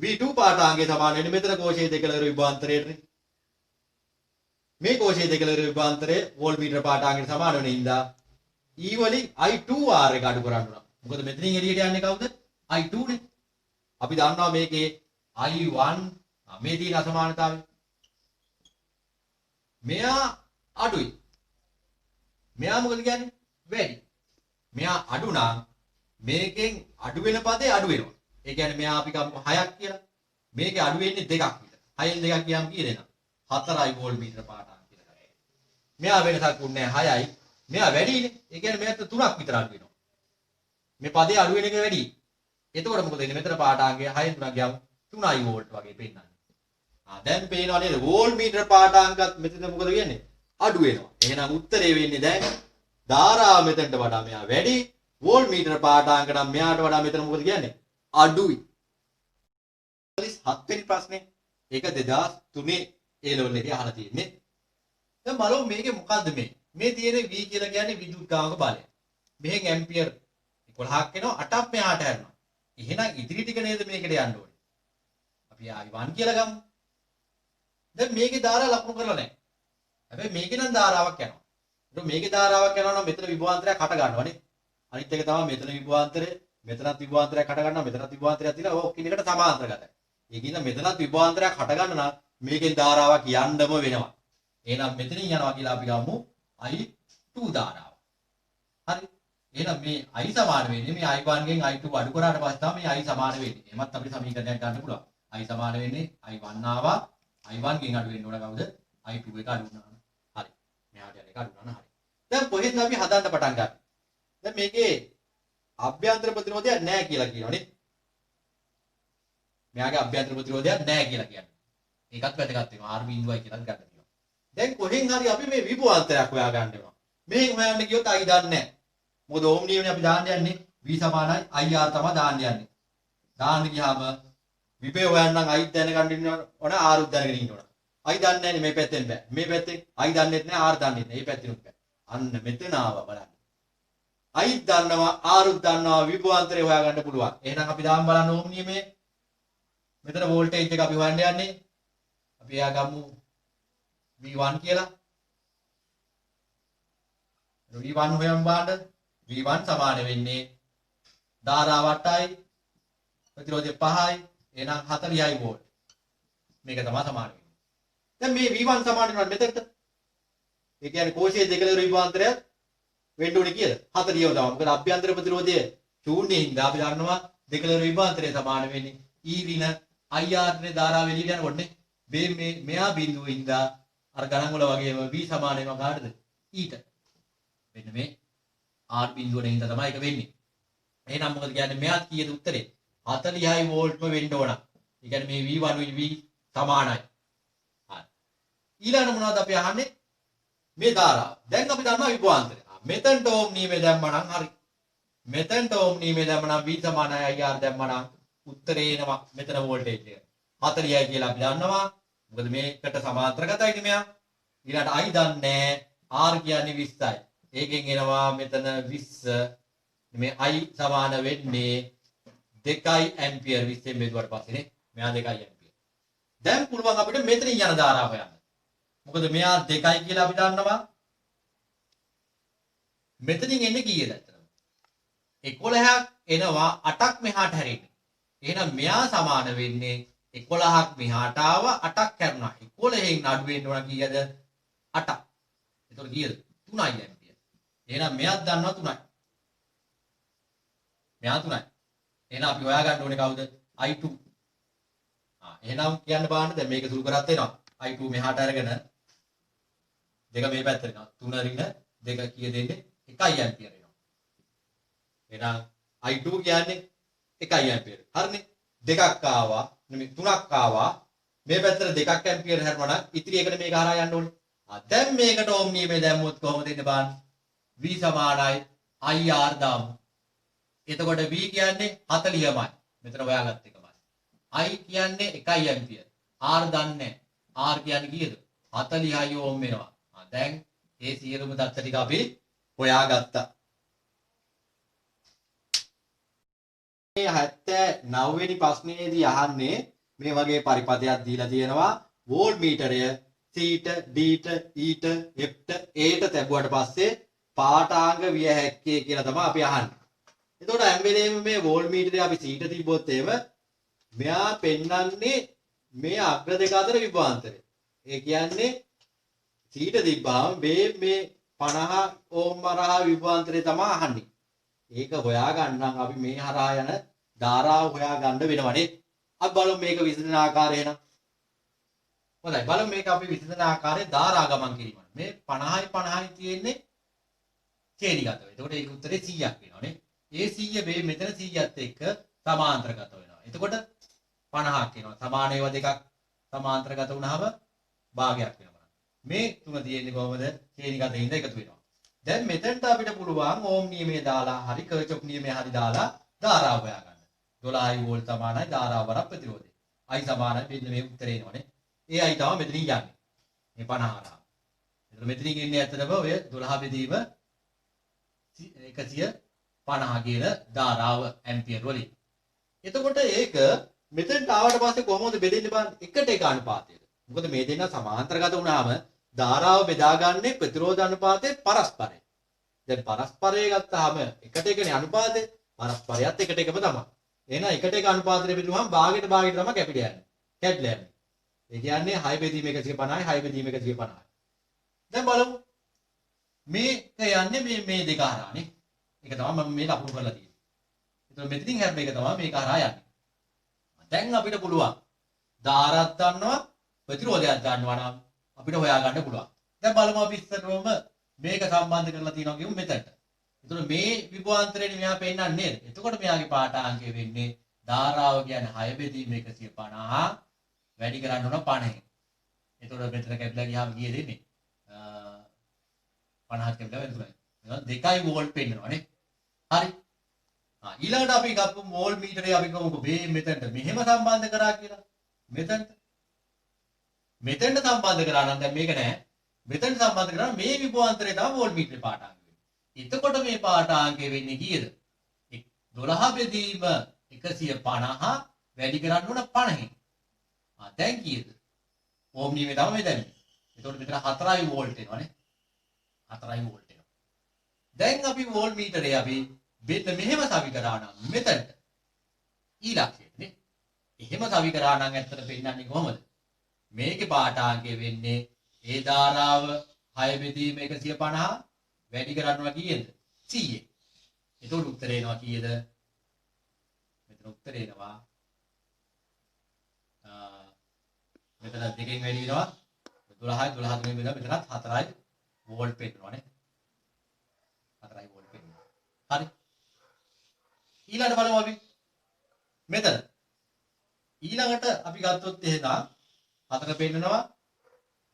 V2 පාඨාංගය සමාන වෙන්නේ මෙතන කෝෂයේ දෙකලර විභාන්තරයට. මේ කෝෂයේ දෙකලර විභාන්තරය වෝල්ට්මීටර පාඨාංගයට සමාන වෙන හින්දා E වලින් I2R එක අඩු කරන්න ඕන. මොකද මෙතනින් එළියට යන්නේ කවුද? I2 නේ. අපි දන්නවා මේකේ I1 මේ තියෙන අසමානතාවය. මෙයා අඩුයි. මෙයා මොකද කියන්නේ? වැඩි. මෙයා අඩු නම් මේකෙන් අඩු වෙන පදේ අඩු වෙනවා. ඒ කියන්නේ මෙයා අපි ගමු 6ක් කියලා. මේකේ අඩු වෙන්නේ 2ක් විතර. 6න් 2ක් ගියාම කී දෙනා? 4යි වෝල්ට්මීටර පාඩම් කියලා කරේ. මෙයා වෙනසක් උන්නේ 6යි. මෙයා වැඩිනේ. ඒ කියන්නේ මෙයාට 3ක් විතර අඩු වෙනවා. මේ පදේ අඩු වෙන එක වැඩි. එතකොට මොකද වෙන්නේ? මෙතන පාඩාංගය 6න් 3ක් ගියාම 3යි වෝල්ට් වගේ පෙන්නන්නේ. දැන් පේනවා නේද? වෝල්ට්මීටර පාඩාංගත් මෙතන මොකද වෙන්නේ? අඩු වෙනවා. එහෙනම් උත්තරේ වෙන්නේ දැන් ධාරාව මෙතනට වඩා මෙයා වැඩි. වෝල්ට්මීටර පාඩාංග නම් මෙයාට වඩා මෙතන මොකද කියන්නේ? අඩුයි. 47 වෙනි ප්‍රශ්නේ. ඒක 2003 ඒ ලෙවල් එකේ අහලා තියෙන්නේ. දැන් බලමු මේකේ මොකද්ද මේ? මේ තියෙන V කියලා කියන්නේ විදුලිකාංග බලය. මෙහෙන් ඇම්පියර් 11ක් එනවා 8ක් මෙහාට හැරෙනවා. එහෙනම් ඉදිරි ටික නේද මේකට යන්න ඕනේ. අපි I1 කියලා ගමු. දැන් මේකේ ධාරා ලකුණු කරලා නැහැ. හැබැයි මේකේ නම් ධාරාවක් යනවා. ඒක මේකේ ධාරාවක් යනවා නම් මෙතන විභවාන්තරයක් හට ගන්නවනේ. අනිත් එක තමයි මෙතන විභවාන්තරය, මෙතනත් විභවාන්තරයක් හට ගන්නවා, මෙතනත් විභවාන්තරයක් තියෙනවා. ඕක කිනකට සමාන්තරගතයි. ඒකින්ද මෙතනත් විභවාන්තරයක් හට ගන්න නම් මේකෙන් ධාරාවක් යන්නම වෙනවා. එහෙනම් මෙතනින් යනවා කියලා අපි ගමු I2 ධාරාව. හරි. එහෙනම් මේ I සමාන වෙන්නේ මේ I1 ගෙන් I2 අඩු කරාට පස්සේ තමයි මේ I සමාන වෙන්නේ. එමත් අපිට සමීකරණයක් ගන්න පුළුවන්. I සමාන වෙන්නේ I1 ආවා. I1 ගෙන් අඩු වෙන්න ඕන කවුද? I2 එක අඩු වුණා. හරි. මෙහාට යන එක අඩු වුණා හරි. දැන් කොහෙන්ද අපි හදන්න පටන් ගන්නේ? දැන් මේකේ අභ්‍යන්තර ප්‍රතිරෝධයක් නැහැ කියලා කියනවනේ. මෙයාගේ අභ්‍යන්තර ප්‍රතිරෝධයක් නැහැ කියලා කියන්නේ. ඒකත් වැදගත් වෙනවා. R බිඳුවයි කියලා ගන්න තියෙනවා. දැන් කොහෙන් හරි අපි මේ විභවාන්තරයක් හොයා ගන්න වෙනවා. මෙහෙන් හොයන්න ගියොත් I දන්නේ නැහැ. මොකද ඕම් නියමනේ අපි දාන්න යන්නේ V සමානයි IR තමයි දාන්න යන්නේ. දාන්න ගියාම විභව හොයන්නම් I දැනගන්න ඉන්න ඕන R උත් දැනගෙන ඉන්න ඕන. I දන්නේ නැනේ මේ පැත්තෙන් බෑ. මේ පැත්තෙන් I දන්නේත් නැහැ R දන්නේත් නැහැ. මේ පැත්තෙන් බෑ. අන්න මෙතන ආවා බලන්න. I දන්නවා R උත් දන්නවා විභවාන්තරය හොයාගන්න පුළුවන්. එහෙනම් අපි දාන්න බලන්න ඕම් නියමේ. මෙතන වෝල්ටේජ් එක අපි හොයන්න යන්නේ. අපි එයා ගමු V1 කියලා. V1 හොයන්න බලන්න. V1 සමාන වෙන්නේ ධාරාව 8යි ප්‍රතිරෝධය 5යි එහෙනම් 40යි වෝල්ට්. මේක තමයි සමාන වෙන්නේ. දැන් මේ V1 සමාන වෙනවා මෙතනට. ඒ කියන්නේ කෝෂයේ දෙකලවර විභවාන්තරය වෙන්න ඕනේ කියලා. 40ම තමයි. මොකද අභ්‍යන්තර ප්‍රතිරෝධය ශූන්‍යයෙන් ඉඳලා අපි දන්නවා දෙකලවර විභවාන්තරය සමාන වෙන්නේ E ඍණ IR නේ ධාරාව එළියට යනකොට මේ මෙයා බිඳුවේ ඉඳලා අර ගණන් වල වගේම V සමාන වෙනවා කාටද? ඊට. මෙන්න මේ R බිඳුවනේ හින්දා තමයි ඒක වෙන්නේ. එහෙනම් මොකද කියන්නේ මෙයාත් කීයද උත්තරේ? 40යි වෝල්ට්ම වෙන්න ඕන. ඒ කියන්නේ මේ V1 V සමානයි. හරි. ඊළඟ මොනවද අපි අහන්නේ? මේ ධාරාව. දැන් අපි දන්නවා විභවාන්තරය. මෙතනට ඕම් නියමේ දැම්මනම් හරි. මෙතනට ඕම් නියමේ දැම්මනම් V සමානයි IR දැම්මනම් උත්තරේ එනවා මෙතන වෝල්ටේජ් එක. 40යි කියලා අපි දන්නවා. මොකද මේකට සමාන්තරගතයිනේ මෙයා. ඊළඟට I දන්නේ R කියන්නේ 20යි. ඒකෙන් එනවා මෙතන 20 මේ I සමාන වෙන්නේ 2 ඇම්පියර් 20 න් බෙදුවට පස්සේ නේ මෙයා 2 ඇම්පියර්. දැන් පුළුවන් අපිට මෙතනින් යන ධාරාව හොයන්න. මොකද මෙයා 2 කියලා අපි දන්නවා. මෙතනින් එන්නේ කීයද ඇත්තටම? 11ක් එනවා 8ක් මෙහාට හැරෙන්නේ. එහෙනම් මෙයා සමාන වෙන්නේ 11ක් මෙහාට ආව 8ක් කරුණා. 11න් අඩු වෙන්න ඕන කීයද? 8ක්. එතකොට කීයද? 3යි ඇම්පියර්. එහෙනම් මෙයාත් දන්නවා 3යි. මෙයා 3යි. එහෙනම් අපි හොයාගන්න ඕනේ කවුද? I2. එහෙනම් කියන්න බලන්න දැන් මේක සුළු කරත් වෙනවා. I2 මෙහාට අරගෙන දෙක මේ පැත්තට එනවා. 3 ඍණ දෙක කීය දෙන්නේ? 1 ඇම්පියර් එනවා. එහෙනම් I2 කියන්නේ 1 ඇම්පියර්. හරිනේ. දෙකක් ආවා. නෙමෙයි 3ක් ආවා. මේ පැත්තට 2 ඇම්පියර් හැරුණා නම් ඉතිරි එකට මේක හරහා යන්න ඕනේ. දැන් මේකට ඕම් නියමේ දැම්මොත් කොහොමද ඉන්නේ බලන්න. V සමානයි IR දාමු. එතකොට V කියන්නේ 40මයි. මෙතන හොයාගත්ත එකමයි. I කියන්නේ 1 ඇම්පියර්. R දන්නේ R කියන්නේ කීයද? 40යි ඕම් වෙනවා. දැන් ඒ සියලුම දත්ත ටික අපි හොයාගත්තා. මේ 79 වෙනි ප්‍රශ්නයේදී අහන්නේ මේ වගේ පරිපථයක් දීලා තියෙනවා. වෝල්ට්මීටරය C ට D ට E ට F ට A ට තැබුවට පස්සේ පාඨාංග විය හැක්කේ කියලා තමයි අපි අහන්නේ. එතකොට හැම වෙලේම මේ වෝල්ට්මීටරය අපි C ට තිබ්බොත් එහෙම මෙයා පෙන්වන්නේ මේ අග්‍ර දෙක අතර විභවාන්තරය. ඒ කියන්නේ සීට තිබ්බාම මේ 50 ඕම් හරහා විභවාන්තරය තමයි අහන්නේ. ඒක හොයා ගන්නම් අපි මේ හරහා යන ධාරාව හොයා ගන්න වෙනවනේ. අපි බලමු මේක විසඳන ආකාරය එහෙනම්. හොඳයි බලමු මේක අපි විසඳන ආකාරයේ ධාරා ගමන් කිරීම. මේ 50යි 50යි තියෙන්නේ ඡේදිගතව. එතකොට ඒක උත්තරේ 100ක් වෙනවනේ. ඒ 100 මේ මෙතන 100ත් එක්ක සමාන්තරගත වෙනවා. එතකොට 50ක් වෙනවා. සමාන ඒවා දෙකක් සමාන්තරගත වුණාම භාගයක් වෙනවා. මේ තුන තියෙන්නේ කොහොමද? ඡේදිගතෙන්ද එකතු වෙනවා. දැන් මෙතනට අපිට පුළුවන් ඕම් නියමය දාලා හරි කර්චොෆ් නියමය හරි දාලා ධාරාව හොයාගන්න. 12 වෝල්ට් සමානයි ධාරාව වරක් ප්‍රතිරෝධය. I සමානයි මෙන්න මේ උත්තරේ එනවනේ. ඒ I තමයි මෙතනින් යන්නේ. මේ 50 හරහා. එතකොට මෙතනින් ඉන්නේ ඇත්තටම ඔය 12 බෙදීම 150 කියන ධාරාව ඇම්පියර් වලින්. එතකොට ඒක මෙතෙන්ට ආවට පස්සේ කොහොමද බෙදෙන්නේ බලන්න එකට එක අනුපාතයද. මොකද මේ දෙන්න සමාන්තරගත වුණාම ධාරාව බෙදාගන්නේ ප්‍රතිරෝධ අනුපාතයේ පරස්පරය. දැන් පරස්පරය ගත්තාම එකට එකනේ අනුපාතය. පරස්පරයත් එකට එකම තමයි. එහෙනම් එකට එක අනුපාතයට බෙදුවහම භාගයට තමයි කැපිලා යන්නේ. කැඩලා යන්නේ. ඒ කියන්නේ 6 බෙදීම 150යි 6 බෙදීම 150යි. දැන් බලමු. මේක යන්නේ මේ දෙක හරහානේ. ඒක තමයි මම මේ ලකුණු කරලා තියෙන්නේ. ඒතකොට මෙතනින් හැම එක තමයි මේක හරහා යන්නේ. දැන් අපිට පුළුවන් ධාරාවක් ගන්නවා ප්‍රතිරෝධයක් ගන්නවා නම් අපිට හොයාගන්න පුළුවන්. දැන් බලමු අපි ඉස්සරවම මේක සම්බන්ධ කරලා තියෙනවා කියමු මෙතනට. එතකොට මේ විභවාන්තරයෙන් මෙහා පෙන්නන්නේ නේද? එතකොට මෙයාගේ පාඨාංකය වෙන්නේ ධාරාව කියන්නේ 6 බෙදීම 150 වැඩි කරන්න ඕන 50. එතකොට මෙතන කැපිලා ගියාම කීයද එන්නේ? 50ක් කැපිලා වෙනවා. එහෙනම් 2 වෝල්ට් පෙන්නනවානේ. හරි. ඊළඟට අපි ගත්තු මෝල් මීටරේ අපි කොහොමද මේ මෙතනට මෙහෙම සම්බන්ධ කරා කියලා. මෙතනට සම්බන්ධ කරා නම් දැන් මේක නෑ. මෙතනට සම්බන්ධ කරා මේ විභවාන්තරය තමයි වෝල්ට් මීටරේ පාඨාංකය වෙන්නේ. එතකොට මේ පාඨාංකය වෙන්නේ කීයද? 12 බෙදීම 150 වැඩි කරන්න ඕන 50. දැන් කීයද? ඕම් නියමේ තමයි දැන්. එතකොට මෙතන 4යි වෝල්ට් එනවනේ. 4යි වෝල්ට් එනවා. දැන් අපි වෝල්ට් මීටරේ අපි මෙහෙම සවි කරා නම් මෙතනට ඊළඟට නේ. එහෙම සවි කරා නම් ඇත්තට පෙන්නන්නේ කොහොමද? මේකේ පාඨාංකය වෙන්නේ ඒ ධාරාව 6 බෙදීම 150 වැඩි කරනවා කීයද? 100. එතකොට උත්තරේ එනවා කීයද? මෙතන උත්තරේ එනවා මෙතන දෙකෙන් වැඩි වෙනවා 12යි 12 තුනෙන් බෙදලා මෙතනත් 4යි වෝල්ට් පෙන්නනවානේ. 4යි වෝල්ට් පෙන්නනවා. හරි. ඊළඟට බලමු අපි මෙතන. ඊළඟට අපි ගත්තොත් එහෙනම් 4 පෙන්නනවා.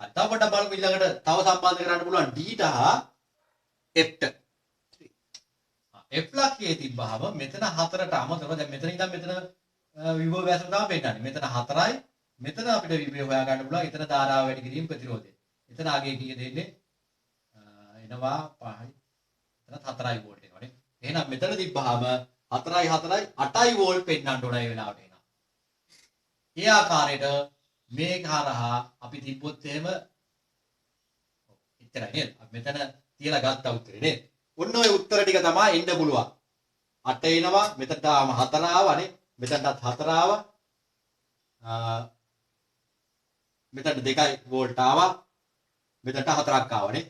හරි. තව පොඩ්ඩක් බලමු ඊළඟට තව සම්බන්ධ කරන්න පුළුවන් D ට හා F ට. F ලක්ෂයේ තිබ්බහම මෙතන 4ට අමතරව දැන් මෙතන ඉඳන් මෙතන විභව ව්‍යාසම තමයි පෙන්නන්නේ. මෙතන 4යි. මෙතන අපිට විභව හොයා ගන්න පුළුවන්. එතන ධාරාව වැඩි කිරීම ප්‍රතිරෝධය. එතන ආගේ කීයද එන්නේ? එනවා 5යි. එතන 4යි වෝල්ට් එනවනේ. එහෙනම් මෙතන තිබ්බහම 4යි 4යි 8යි වෝල්ට් පෙන්නන්න ඕන ඒ වෙලාවට එනවා. ඒ ආකාරයට මේක හරහා අපි තිබ්බොත් එහෙම එච්චරයි නේද? අපි මෙතන තියලා ගත්ත උත්තරේ නේද? ඔන්න ඔය උත්තර ටික තමයි එන්න පුළුවන්. 8 එනවා මෙතනට ආවම 4 ආවනේ. මෙතනටත් 4 ආවා. මෙතනට 2යි වෝල්ට් ආවා. මෙතනට 4ක් ආවනේ.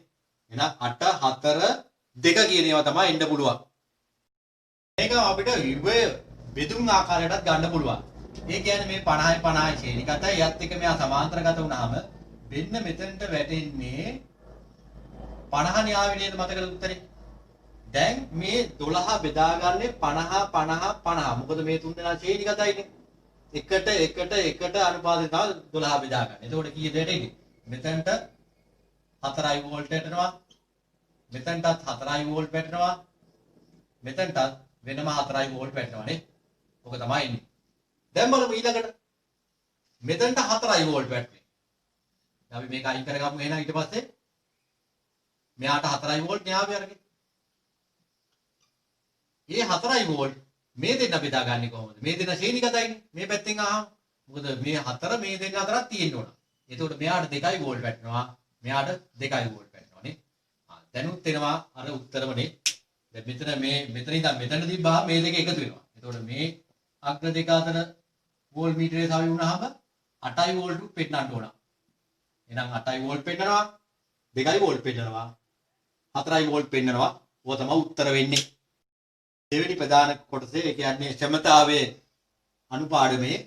එහෙනම් 8 4 2 කියන ඒවා තමයි එන්න පුළුවන්. මේක අපිට විභවය බෙදුම් ආකාරයටත් ගන්න පුළුවන්. ඒ කියන්නේ මේ 50යි 50යි ශ්‍රේණිගතයි යත් එක මෙයා සමාන්තරගත වුණාම වෙන්න මෙතනට වැටෙන්නේ 50 න්‍යාය නේද මතකද උත්තරේ? දැන් මේ 12 බෙදාගන්නේ 50 50 50. මොකද මේ තුන් දෙනා ශ්‍රේණිගතයිනේ. එකට අනුපාතයෙන් තමයි 12 බෙදාගන්නේ. එතකොට කීයද වැටෙන්නේ? මෙතනට 4යි වෝල්ට් වැටෙනවා. මෙතනටත් 4යි වෝල්ට් වැටෙනවා. මෙතනටත් වෙනම 4යි වෝල්ට් වැටෙනවානේ. ඔක තමයි එන්නේ. දැන් බලමු ඊළඟට. මෙතනට 4යි වෝල්ට් වැටෙන්නේ. දැන් අපි මේක අයින් කරගමු එහෙනම් ඊට පස්සේ මෙයාට 4යි වෝල්ට් න්යාය අරගෙන. මේ 4යි වෝල්ට් මේ දෙන්න බෙදාගන්නේ කොහොමද? මේ දෙන්න ශ්‍රේණිගතයිනේ. මේ පැත්තෙන් ආවම. මොකද මේ 4 මේ දෙන්න අතරක් තියෙන්න ඕන. එතකොට මෙයාට 2යි වෝල්ට් වැටෙනවා. මෙයාට 2යි වෝල්ට් වැටෙනවානේ. දැනුත් එනවා අර උත්තරමනේ. දැන් මෙතන ඉඳන් මෙතන තිබ්බා මේ දෙක එකතු වෙනවා. එතකොට මේ අග්‍ර දෙක අතර වෝල්ට් මීටරේ සවි වුණාම 8යි වෝල්ට් පෙන්නන්න ඕන. එහෙනම් 8යි වෝල්ට් පෙන්නනවා. 2යි වෝල්ට් පෙන්නනවා 4යි වෝල්ට් පෙන්නනවා ඔය තමයි උත්තර වෙන්නේ දෙවෙනි ප්‍රධාන කොටසේ ඒ කියන්නේ ක්ෂමතාවයේ අනුපාඩමේ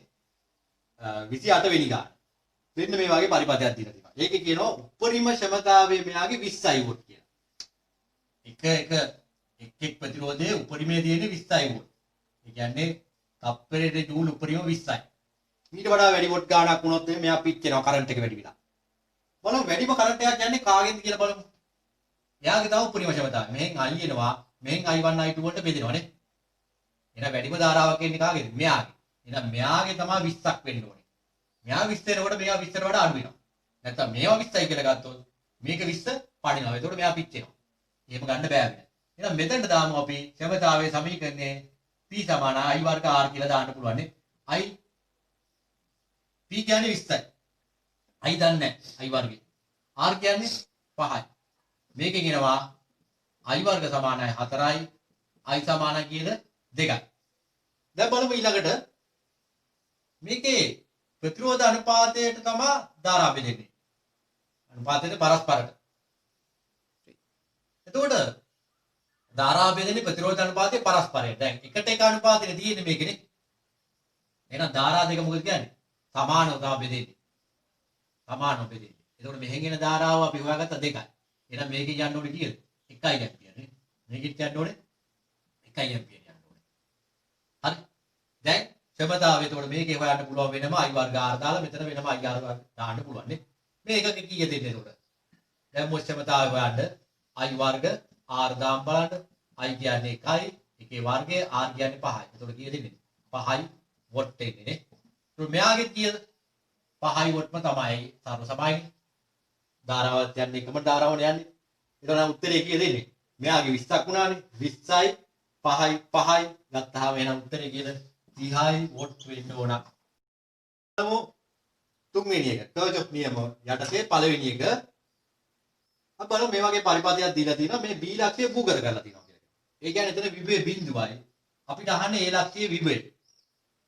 28 වෙනි ගාන මෙන්න මේ වගේ පරිපථයක් දීලා තියෙනවා ඒකේ කියනවා උපරිම ක්ෂමතාවයේ මෙයාගේ 20යි වෝල්ට් කියලා එක් ප්‍රතිරෝධයේ උපරිමයේ තියෙන 20යි වෝල්ට් ඒ කියන්නේ තප්පරයේ ජූල් උපරිම 20යි ඊට වඩා වැඩි වෝල්ට් ගාණක් වුණොත් මෙයා පිච්චෙනවා කරන්ට් එක වැඩි වෙලා බලමු වැඩිම කරන්ට් එකක් යන්නේ කාගෙන්ද කියලා බලමු එයාගේ තව උපරිම ක්ෂමතාවය මෙහෙන් I එනවා මෙහෙන් I1 I2 වලට බෙදෙනවානේ එහෙනම් වැඩිම ධාරාවක් එන්නේ කාගේද මෙයාගේ එහෙනම් මෙයාගේ තමයි 20ක් වෙන්න ඕනේ මෙයා 20 වෙනකොට මෙයා 20ට වඩා අඩු වෙනවා නැත්නම් මේවා 20යි කියලා ගත්තොත් මේක 20 පඩිනවා එතකොට මෙයා පිච්චෙනවා එහෙම ගන්න බෑ වෙන එහෙනම් මෙතනට දාමු අපි ක්ෂමතාවයේ සමීකරණේ P සමාන I වර්ග R කියලා දාන්න පුළුවන් නේ I P කියන්නේ 20යි I දන්නේ I වර්ගේ R කියන්නේ 5යි මේකෙන් එනවා I වර්ග සමානයි 4යි I සමානයි කියන 2යි දැන් බලමු ඊළඟට මේකේ ප්‍රතිරෝධ අනුපාතයට තමයි ධාරා බෙදෙන්නේ අනුපාතයට පරස්පරට එතකොට ධාරා බෙදෙන්නේ ප්‍රතිරෝධ අනුපාතයේ පරස්පරයට දැන් එකට එක අනුපාතෙට තියෙන්නේ මේකනේ එහෙනම් ධාරා දෙක මොකද කියන්නේ සමානව තමයි බෙදෙන්නේ සමානව බෙදෙන්නේ එතකොට මෙහෙන් එන ධාරාව අපි හොයාගත්ත 2යි එහෙනම් මේකේ යන්න ඕනේ කීයද 1යි ඇම්පියර් නේ මේකෙත් යන්න ඕනේ 1යි ඇම්පියර් යන්න ඕනේ හරි දැන් ක්ෂමතාවය එතකොට මේකේ හොයන්න පුළුවන් වෙනම I වර්ග R දාලා මෙතන වෙනම I R දාන්න පුළුවන් නේ මේකක කීයද දෙන්නේ එතකොට දැන් මොස් ක්ෂමතාවය හොයන්න I වර්ග R දාම් බලන්න I කියන්නේ 1යි එකේ වර්ගය R කියන්නේ 5යි එතකොට කීයද දෙන්නේ 5යි වොට් එන්නේ නේ එතකොට මෙයාගේ කීයද 5යි වොට්ම තමයි සර්ව සමානයි ධාරාවත් යන්නේ එකම ධාරාවනේ යන්නේ එතකොට උත්තරේ කීයද දෙන්නේ මෙයාගේ 20ක් වුණානේ 20යි 5යි 5යි ගත්තාම එහෙනම් උත්තරේ කීයද 30යි වොට් වෙන්න ඕන. බලමු තුන්වෙනි එක. කර්චොෆ් නියම යටතේ පළවෙනි එක. අපි බලමු මේ වගේ පරිපථයක් දීලා තියෙනවා මේ B ලක්ෂය භූගත කරලා තියෙනවා කියලා. ඒ කියන්නේ එතන විභවයේ බිඳුවයි. අපිට අහන්නේ A ලක්ෂයේ විභවය.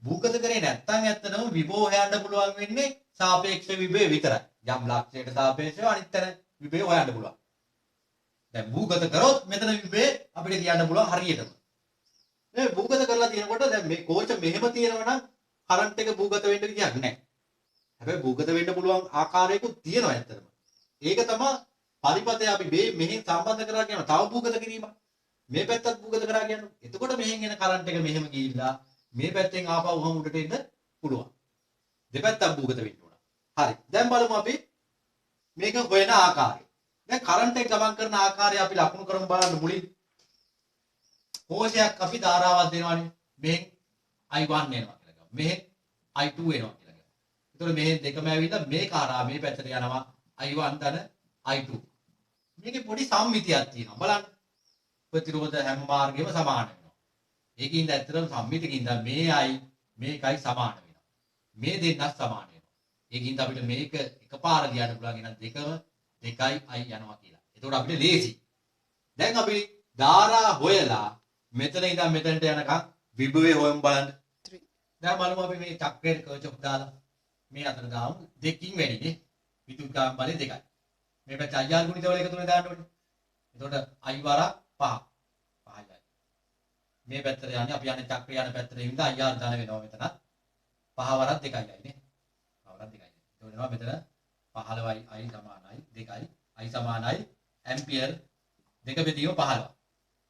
භූගත කරේ නැත්නම් ඇත්තටම විභව හොයන්න පුළුවන් වෙන්නේ සාපේක්ෂ විභවය විතරයි. යම් ලක්ෂයකට සාපේක්ෂව අනිත් තැන විභවය හොයන්න පුළුවන්. දැන් භූගත කරොත් මෙතන විභවය අපිට කියන්න පුළුවන් හරියටම. මේ භූගත කරලා තියෙනකොට දැන් මේ කෝච මෙහෙම තියෙනවා නම් කරන්ට් එක භූගත වෙන්න විදියක් නැහැ. හැබැයි භූගත වෙන්න පුළුවන් ආකාරයකුත් තියෙනවා ඇත්තටම. ඒක තමයි පරිපථය අපි මෙහෙන් සම්බන්ධ කරලා කියන තව භූගත කිරීම. මේ පැත්තත් භූගත කරා කියන්නේ. එතකොට මෙහෙන් එන කරන්ට් එක මෙහෙම ගිහිල්ලා මේ පැත්තෙන් ආපහු උහම උඩට එන්න පුළුවන්. දෙපැත්තක් භූගත වෙන්න ඕන. හරි. දැන් බලමු අපි මේක හොයන ආකාරය. දැන් කරන්ට් එක ගමන් කරන ආකාරය අපි ලකුණු කරමු බලන්න මුලින්. කෝෂයක් අපි ධාරාවක් දෙනවානේ මෙහෙන් I1 එනවා කියලා ගමු මෙහෙන් I2 එනවා කියලා ගමු එතකොට මෙහෙන් දෙකම ඇවිල්ලා මේ කාරා මේ පැත්තට යනවා I1 ධන I2 මේකේ පොඩි සම්මිතියක් තියෙනවා බලන්න ප්‍රතිරෝධ හැම මාර්ගෙම සමාන වෙනවා ඒකින්ද ඇත්තටම සම්මිතියකින්ද මේයි මේකයි සමාන වෙනවා මේ දෙන්නත් සමාන වෙනවා ඒකින්ද අපිට මේක එකපාර ලියන්න පුළුවන් එහෙනම් දෙකම 2යි I යනවා කියලා එතකොට අපිට ලේසි දැන් අපි ධාරා හොයලා මෙතන ඉඳන් මෙතනට යනකම් විභවය හොයමු බලන්න. දැන් බලමු අපි මේ චක්‍රයේ කර්චොෆ් දාලා මේ අතර දාමු දෙකකින් වැඩිනේ. විදුලි කාම බලය 2යි. මේ පැත්ත IR ගුණිතවල එකතුනේ දාන්න ඕනේ. එතකොට I වර 5. 5යි. මේ පැත්තට යන්නේ අපි යන්නේ චක්‍රය යන පැත්තට ඉඳන් IR ධන වෙනවා මෙතන. 5 වරක් 2යි නේ. 5 වරක් 2යි. එතකොට එනවා මෙතන 15යි I සමානයි 2යි. I සමානයි ඇම්පියර් 2 බෙදීම 15.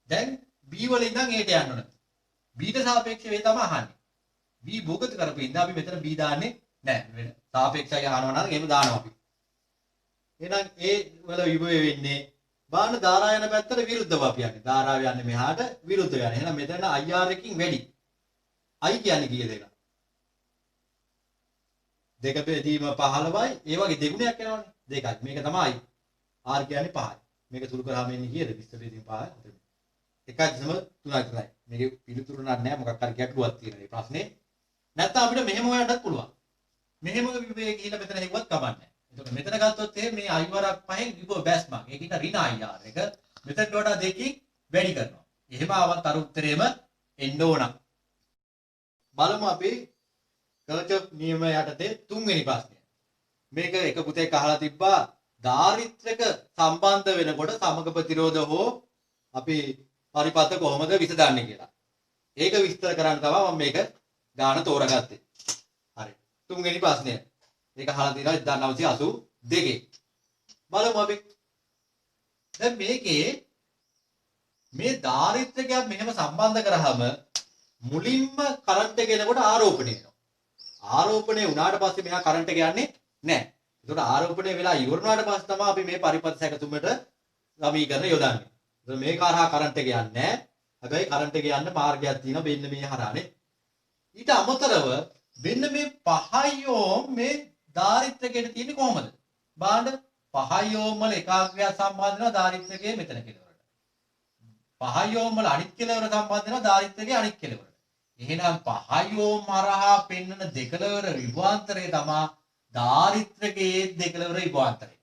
දැන් B වල ඉඳන් Aට යන්න ඕන. B ට සාපේක්ෂව ඒ තමයි අහන්නේ. B භූගත කරපු ඉඳන් අපි මෙතන B දාන්නේ නැහැ. වෙන සාපේක්ෂයි අහනවා නම් එහෙම දානවා අපි. එහෙනම් A වල විභවය වෙන්නේ බාන ධාරා යන පැත්තට විරුද්ධව අපි යන්නේ. ධාරාව යන්නේ මෙහාට විරුද්ධව යන්නේ. එහෙනම් මෙතන IR එකකින් වැඩි. I කියන්නේ කීයද ඒක? 2 බෙදීම 15යි. ඒ වගේ දෙගුණයක් එනවනේ. 2යි. මේක තමයි R කියන්නේ 5යි. මේක සුළු කරාම එන්නේ කීයද? 20 බෙදීම 5යි. 1.3යි විතරයි. මේකේ පිළිතුරු නැහැ මොකක් හරි ගැටලුවක් තියෙන මේ ප්‍රශ්නේ. නැත්නම් අපිට මෙහෙම හොයන්නත් පුළුවන්. මෙහෙම විභවයේ ගිහිල්ලා මෙතන හෙව්වත් කමක් නැහැ. එතකොට මෙතන ගත්තොත් මේ I වරක් පහෙන් විභව බැස්මක්. ඒකිට ඍණ IR එක මෙතනට වඩා දෙකකින් වැඩි කරනවා. එහෙම ආවත් අර උත්තරේම එන්න ඕන. බලමු අපි කර්චොෆ් නියම යටතේ තුන්වෙනි ප්‍රශ්නය. මේක එක පුතෙක් අහලා තිබ්බා ධාරිත්‍රක සම්බන්ධ වෙනකොට සමග ප්‍රතිරෝධ හෝ අපි පරිපත කොහොමද විසඳන්නේ කියලා. ඒක විස්තර කරන්න තමයි මම මේක ගාන තෝරගත්තේ. හරි. තුන්වෙනි ප්‍රශ්නය. ඒක අහලා තියෙනවා 1982. බලමු අපි. දැන් මේකේ මේ ධාරිත්‍රකයක් මෙහෙම සම්බන්ධ කරාම මුලින්ම කරන්ට් එක එනකොට ආරෝපණය වෙනවා. ආරෝපණය වුණාට පස්සේ මෙහා කරන්ට් එක යන්නේ නැහැ. ඒකට ආරෝපණය වෙලා ඉවරනාට පස්සේ තමයි අපි මේ පරිපථ සැකසුමට සමීකරණ යොදන්නේ. ඒත් මේ කරහා කරන්ට් එක යන්නේ නැහැ. හැබැයි කරන්ට් එක යන්න මාර්ගයක් තියෙනවා මෙන්න මේ හරහානේ. ඊට අමතරව මෙන්න මේ 5 ඕම් මේ ධාරිත්‍රකයට තියෙන්නේ කොහොමද? බලන්න 5 ඕම් වල ඒකාග්‍රය සම්බන්ධ වෙනවා ධාරිත්‍රකයේ මෙතන කෙලවරට. 5 ඕම් වල අනිත් කෙලවර සම්බන්ධ වෙනවා ධාරිත්‍රකයේ අනිත් කෙලවරට. එහෙනම් 5 ඕම් හරහා පෙන්වන දෙකලවර විභවාන්තරය තමයි ධාරිත්‍රකයේ දෙකලවර විභවාන්තරය.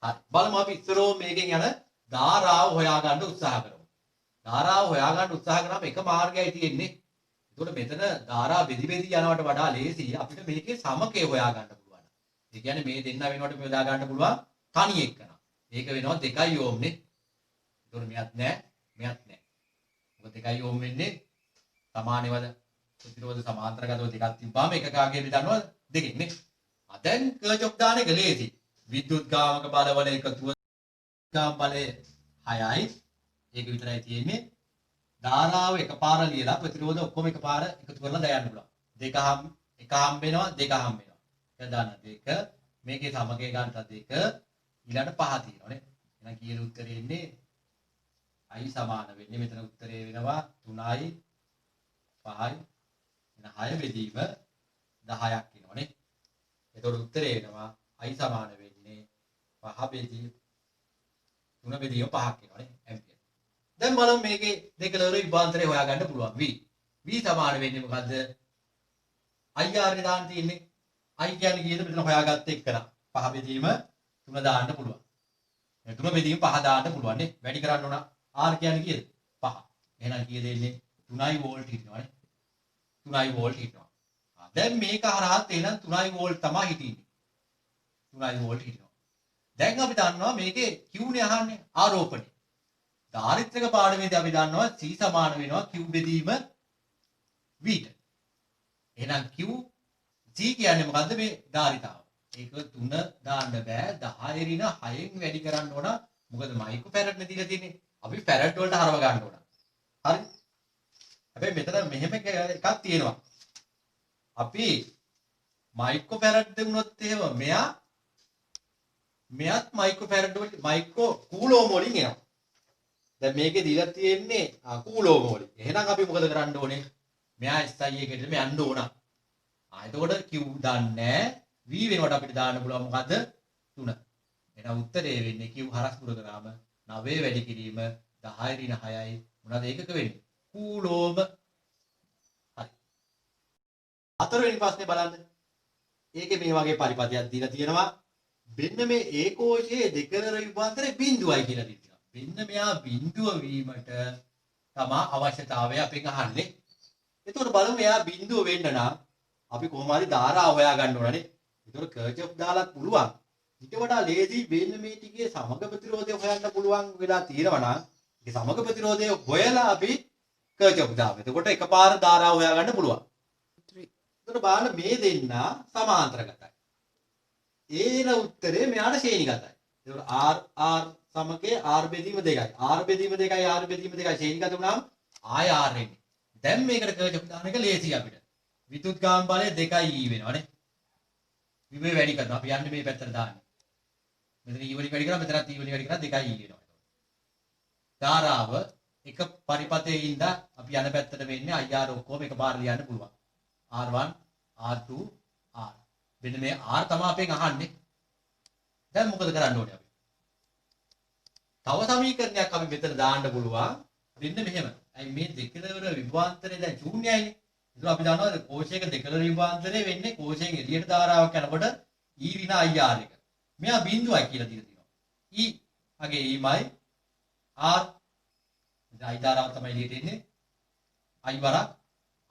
හරි. බලමු අපි ඉස්සරෝ මේකෙන් යන ධාරාව හොයාගන්න උත්සාහ කරමු. ධාරාව හොයාගන්න උත්සාහ කරාම එක මාර්ගයයි තියෙන්නේ. ඒකට මෙතන ධාරා බෙදි බෙදි යනවට වඩා ලේසි අපිට මේකේ සමකය හොයාගන්න පුළුවන්. ඒ කියන්නේ මේ දෙන්න වෙනකොට මේ යොදා ගන්න පුළුවන් තනි එක්කන. මේක වෙනවා 2 ඕම් නේ. ඒකට මෙයක් නැහැ, මෙයක් නැහැ. මොකද 2 ඕම් වෙන්නේ සමානවද? ප්‍රතිරෝධ සමාන්තරගතව දෙකක් තිබ්බාම එකකාගේ බෙදනවා දෙකෙන් නේ. දැන් කර්චොප් දාන එක ලේසි. විද්‍යුත් ගාමක බලවල එකතුව ගාම බලය 6යි. ඒක විතරයි තියෙන්නේ. ධාරාව එකපාර ලියලා ප්‍රතිරෝධ ඔක්කොම එකපාර එකතු කරලා දාන්න පුළුවන්. එක හම් වෙනවා දෙක හම් වෙනවා. එක දාන දෙක මේකේ සමගය ගන්න 2 ඊළඟට 5 තියෙනවානේ. එහෙනම් කීයේ උත්තරේ එන්නේ i සමාන වෙන්නේ මෙතන උත්තරේ වෙනවා 3යි 5යි එන 6 බෙදීම 10ක් වෙනවානේ. එතකොට උත්තරේ වෙනවා i සමාන වෙන්නේ 5 බෙදීම 3 බෙදීම 5ක් වෙනවානේ ඇම්පියර්. දැන් බලමු මේකේ දෙකලවර විභාන්තරය හොයාගන්න පුළුවන්. v සමාන වෙන්නේ මොකද්ද? ir නේ දාන්න තියෙන්නේ. i කියන්නේ කීයද මෙතන හොයාගත්ත එක්කන. 5 බෙදීම 3 දාන්න පුළුවන්. මේ 3 බෙදීම 5 දාන්න පුළුවන් නේ. වැඩි කරන්න ඕන. r කියන්නේ කීයද? 5. එහෙනම් කීයද එන්නේ? 3i volt හිටිනවනේ. 3i වෝල්ට් හිටිනවා. දැන් මේක හරහාත් එහෙනම් 3i වෝල්ට් තමයි හිටින්නේ. 3i වෝල්ට් හිටිනවා. දැන් අපි දන්නවා මේකේ q නේ අහන්නේ ආරෝපණය. ධාරිත්‍රක පාඩමේදී අපි දන්නවා c සමාන වෙනවා q බෙදීම v ට. එහෙනම් q c කියන්නේ මොකද්ද මේ ධාරිතාව. ඒක 3 දාන්න බෑ 10 ඍණ 6න් වැඩි කරන්න ඕන. මොකද මයික්‍රෝ ෆැරඩ් නේ දීලා තියෙන්නේ. අපි ෆැරඩ් වලට හරව ගන්න ඕන. හරි. හැබැයි මෙතන මෙහෙම එකක් තියෙනවා. අපි මයික්‍රෝ ෆැරඩ් දෙමුනොත් එහෙම මෙයත් මයික්‍රෝ ෆැරඩ් වලින් මයික්‍රෝ කූලෝම් වලින් එනවා. දැන් මේකේ දීලා තියෙන්නේ කූලෝම් වලින්. එහෙනම් අපි මොකද කරන්න ඕනේ? මෙයා SI එකටම යන්න ඕන. එතකොට Q දන්නේ V වෙනකොට අපිට දාන්න පුළුවන් මොකද්ද? 3. එහෙනම් උත්තරේ වෙන්නේ Q හරස් දුර කරාම 9 වැඩි කිරීම 10 ඍණ 6යි මොනවද ඒකක වෙන්නේ? කූලෝම්. හරි. හතරවෙනි ප්‍රශ්නේ බලන්න. ඒකේ මේ වගේ පරිපථයක් දීලා තියෙනවා. මෙන්න මේ ඒකෝෂයේ දෙකලර විභාන්තරේ බිඳුවයි කියලා තියෙනවා. මෙන්න මෙයා බිඳුව වීමට තමයි අවශ්‍යතාවය අපෙන් අහන්නේ. එතකොට බලමු එයා බිඳුව වෙන්න නම් අපි කොහොම හරි ධාරා හොයා ගන්න ඕනනේ. එතකොට කර්චොප් දාලත් පුළුවන්. ඊට වඩා ලේසි වෙන්න මේ ටිකේ සමග ප්‍රතිරෝධය හොයන්න පුළුවන් වෙලා තියෙනවා නම් ඒ සමග ප්‍රතිරෝධය හොයලා අපි කර්චොප් දාමු. එතකොට එකපාර ධාරා හොයා ගන්න පුළුවන්. එතකොට බලන්න මේ දෙන්න සමාන්තරගතයි. ඒන උත්තරේ මෙයාට ශ්‍රේණිගතයි. එතකොට r සමගයේ r බෙදීම 2යි. r බෙදීම 2යි r බෙදීම 2යි ශ්‍රේණිගත වුණාම ආය r එන්නේ. දැන් මේකට කර්චොප් දාන එක ලේසි අපිට. විදුත් ගාම බලය 2e වෙනවානේ. විභවය වැඩි කරනවා. අපි යන්නේ මේ පැත්තට දාන්නේ. මෙතන e වලින් වැඩි කරා මෙතනත් e වලින් වැඩි කරා 2e වෙනවා. ධාරාව එක පරිපතේ ඉඳලා අපි යන පැත්තට වෙන්නේ ir ඔක්කොම එකපාර ලියන්න පුළුවන්. r1 r2 r. මෙන්න මේ r තමයි අපෙන් අහන්නේ. දැන් මොකද කරන්න ඕනේ අපි? තව සමීකරණයක් අපි මෙතන දාන්න පුළුවන්. දෙන්න මෙහෙම. අයි මේ දෙකලවර විභවාන්තරය දැන් ශූන්‍යයිනේ. ඒක අපි දන්නවා කෝෂයක දෙකලවර විභවාන්තරය වෙන්නේ කෝෂයෙන් එළියට ධාරාවක් යනකොට E වින IR එක. මෙයා බිඳුවයි කියලා දීලා තියෙනවා. E අගේ Eමයි R දැන් I ධාරාව තමයි එළියට එන්නේ. I වරක්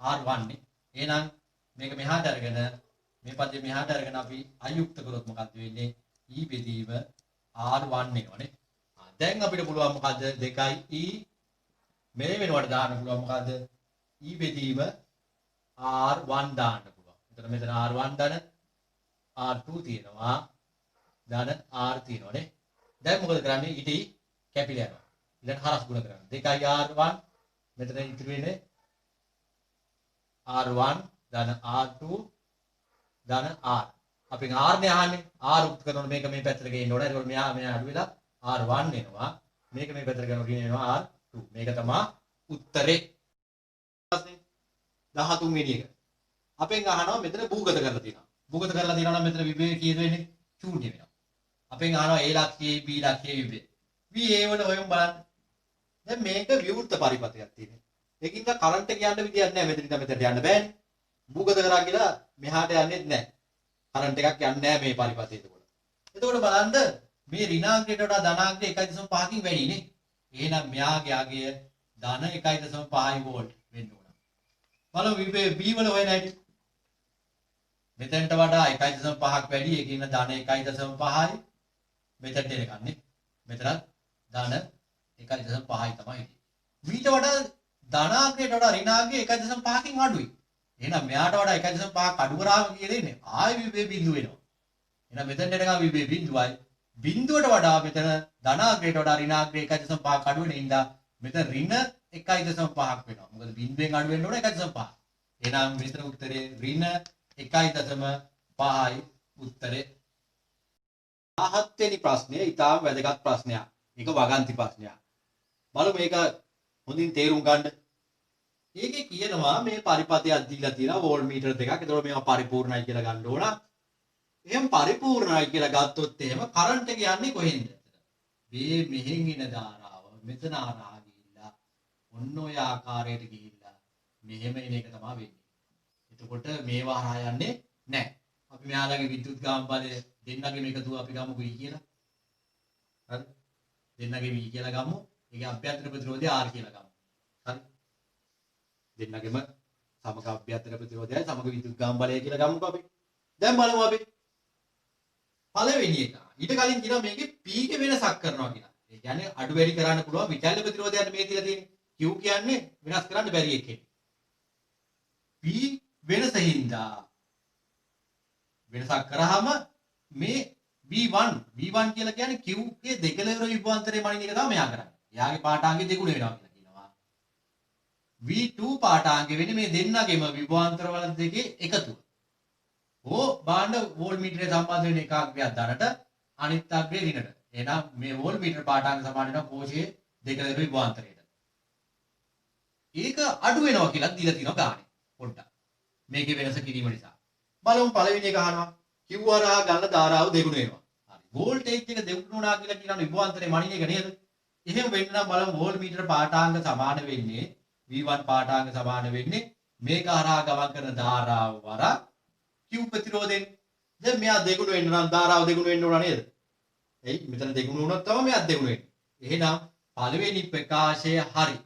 R1 නේ. එහෙනම් මේක මෙහාට අරගෙන මේ පදේ මෙහාට අරගෙන අපි I යුක්ත කරොත් මොකක්ද වෙන්නේ? E බෙදීම R1 එනවනේ. දැන් අපිට පුළුවන් මොකද්ද 2E මේ වෙනවට දාන්න පුළුවන් මොකද්ද E බෙදීම R1 දාන්න පුළුවන්. එතන මෙතන R1 ධන R2 තියෙනවා ධන R තියෙනවනේ. දැන් මොකද කරන්නේ ඊට කැපිලා යනවා. ඊළඟ හරස් ගුණ කරන්නේ 2R1 මෙතන ඉතිරි වෙන්නේ R1 ධන R2 ධන R. අපි R නේ අහන්නේ R උත් කරනකොට මේක මේ පැත්තට ගේන්න ඕනේ. ඒකෝල මෙහා අඩු වෙලා R1 එනවා. මේක මේ පැත්තට කරනකොට එනවා R2. මේක තමයි උත්තරේ. ප්‍රශ්නේ 13 වෙනි එක. අපෙන් අහනවා මෙතන භූගත කරලා තියෙනවා. භූගත කරලා තියෙනවා නම් මෙතන විභවය කීයද වෙන්නේ? ශූන්‍ය වෙනවා. අපෙන් අහනවා A ලක්ෂයේ B ලක්ෂයේ විභවය. VA වල ඔයම බලන්න. දැන් මේක විවෘත පරිපථයක් තියෙනවා. ඒකින්ද කරන්ට් එක යන්න විදියක් නැහැ. මෙතනින් මෙතනට යන්න බෑනේ. භූගත කරා කියලා මෙහාට යන්නේ නැහැ. කරන්ට් එකක් යන්නේ නැහැ මේ පරිපථයේ එතකොට. එතකොට බලන්න මේ ඍණාංගයට වඩා ධනාංගය 1.5කින් වැඩි නේ. එහෙනම් මෙයාගේ අගය ධන 1.5 වෝල්ට් වෙන්න ඕන. බලමු විභවය B වල හොයන හැටි. මෙතනට වඩා 1.5ක් වැඩි. ඒකින් ධන 1.5යි. මෙතනට එනකන්නේ. මෙතනත් ධන 1.5යි තමයි. ඊට වඩා ධනාංගයට වඩා ඍණාංගය 1.5කින් අඩුයි. එහෙනම් මෙයාට වඩා 1.5ක් අඩු කරාම කියන්නේ ආයෙ විභවය බිඳුව වෙනවා. එහෙනම් මෙතෙන් එනකම් විභවය බිඳුවයි. බිඳුවට වඩා මෙතන ධනාංගයට වඩා ඍණාංගය 1.5ක් අඩු වෙන හින්දා මෙතන ඍණ 1.5ක් වෙනවා. මොකද බිඳුවෙන් අඩු වෙන්න ඕන 1.5. එහෙනම් මෙතන උත්තරේ ඍණ 1.5යි උත්තරේ. 17 වෙනි ප්‍රශ්නය ඊටාම වැදගත් ප්‍රශ්නයක්. මේක වගන්ති ප්‍රශ්නයක්. බලමු මේක හොඳින් තේරුම් ගන්න. ඒකේ කියනවා මේ පරිපථයක් දීලා තියෙනවා වෝල්ට් මීටර දෙකක්. ඒතකොට මේවා පරිපූර්ණයි කියලා ගන්න ඕන. එහෙනම් පරිපූර්ණයි කියලා ගත්තොත් එහෙම කරන්ට් එක යන්නේ කොහෙන්ද? මේ මෙහෙන් එන ධාරාව මෙතන හරහා ගිහිල්ලා ඔන්න ඔය ආකාරයට ගිහිල්ලා මෙහෙම එන එක තමයි වෙන්නේ. එතකොට මේවා හරහා යන්නේ නැහැ. අපි මෙයාලගේ විද්‍යුත් ගාම බලය දෙන්නගේම එකතුව අපි ගමු V කියලා. හරි? දෙන්නගේ V කියලා ගමු. ඒකේ අභ්‍යන්තර ප්‍රතිරෝධය R කියලා ගමු. හරි? දෙන්නගෙම සමග අභ්‍යන්තර ප්‍රතිරෝධයයි සමග විද්‍යුත් ගාම බලය කියලා ගමුකෝ අපි. දැන් බලමු අපි. පළවෙනි එක. ඊට කලින් කියනවා මේකේ P ගේ වෙනසක් කරනවා කියලා. ඒ කියන්නේ අඩු වැඩි කරන්න පුළුවන් විචල්්‍ය ප්‍රතිරෝධයන් මේ තියලා තියෙන්නේ. Q කියන්නේ වෙනස් කරන්න බැරි එකේ. P වෙනසින්දා වෙනසක් කරාම මේ V1 කියලා කියන්නේ Q ගේ දෙකලවර විභවාන්තරයේ මනින එක තමයි මෙයා කරන්නේ. එයාගේ පාඨාංගය දෙගුණ වෙනවා කියලා කියනවා. V2 පාඨාංගය වෙන්නේ මේ දෙන්නගෙම විභවාන්තර වල දෙකේ එකතුව. ඕ බාණ්ඩ වෝල්ට් මීටරේ සම්බන්ධ වෙන එකාග්‍රයක් ධනට අනිත් අග්‍රය ඍණට. එහෙනම් මේ වෝල්ට් මීටර පාඨාංග සමාන වෙනවා කෝෂයේ දෙකලවර විභවාන්තරයට. ඒක අඩු වෙනවා කියලා දීලා තිනවා ගානේ. පොඩ්ඩක්. මේකේ වෙනස කිරීම නිසා. බලමු පළවෙනි එක අහනවා. Q හරහා ගන්න ධාරාව දෙගුණ වෙනවා. හරි. වෝල්ටේජ් එක දෙගුණ වුණා කියලා කියනවා විභවාන්තරේ මනින එක නේද? එහෙම වෙන්න නම් බලමු වෝල්ට් මීටර පාඨාංග සමාන වෙන්නේ V1 පාඨාංග සමාන වෙන්නේ මේක හරහා ගමන් කරන ධාරාව වරක් Q ප්‍රතිරෝධයෙන්. දැන් මෙයා දෙගුණ වෙන්න නම් ධාරාව දෙගුණ වෙන්න ඕන නේද? එයි මෙතන දෙගුණ වුණොත් තමයි මෙයා දෙගුණ වෙන්නේ. එහෙනම් පළවෙනි ප්‍රකාශය හරි.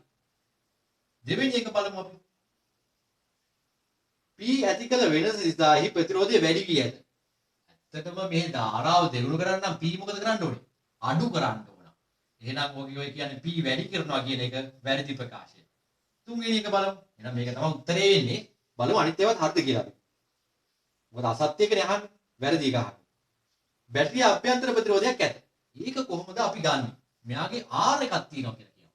දෙවෙනි එක බලමු අපි. P ඇති කළ වෙනස නිසා එහි ප්‍රතිරෝධය වැඩි වී ඇත. ඇත්තටම මේ ධාරාව දෙගුණ කරන්න නම් P මොකද කරන්න ඕනේ? අඩු කරන්න ඕන. එහෙනම් ඔය කියන්නේ P වැඩි කරනවා කියන එක වැරදි ප්‍රකාශය. තුන්වෙනි එක බලමු. එහෙනම් මේක තමයි උත්තරේ වෙන්නේ. බලමු අනිත් ඒවාත් හරිද කියලා අපි. මොකද අසත්‍යකනේ අහන්නේ. වැරදි එක අහන්නේ. බැටරිය අභ්‍යන්තර ප්‍රතිරෝධයක් ඇත. ඒක කොහොමද අපි ගන්නෙ? මෙයාගේ R එකක් තියෙනවා කියලා කියනවා.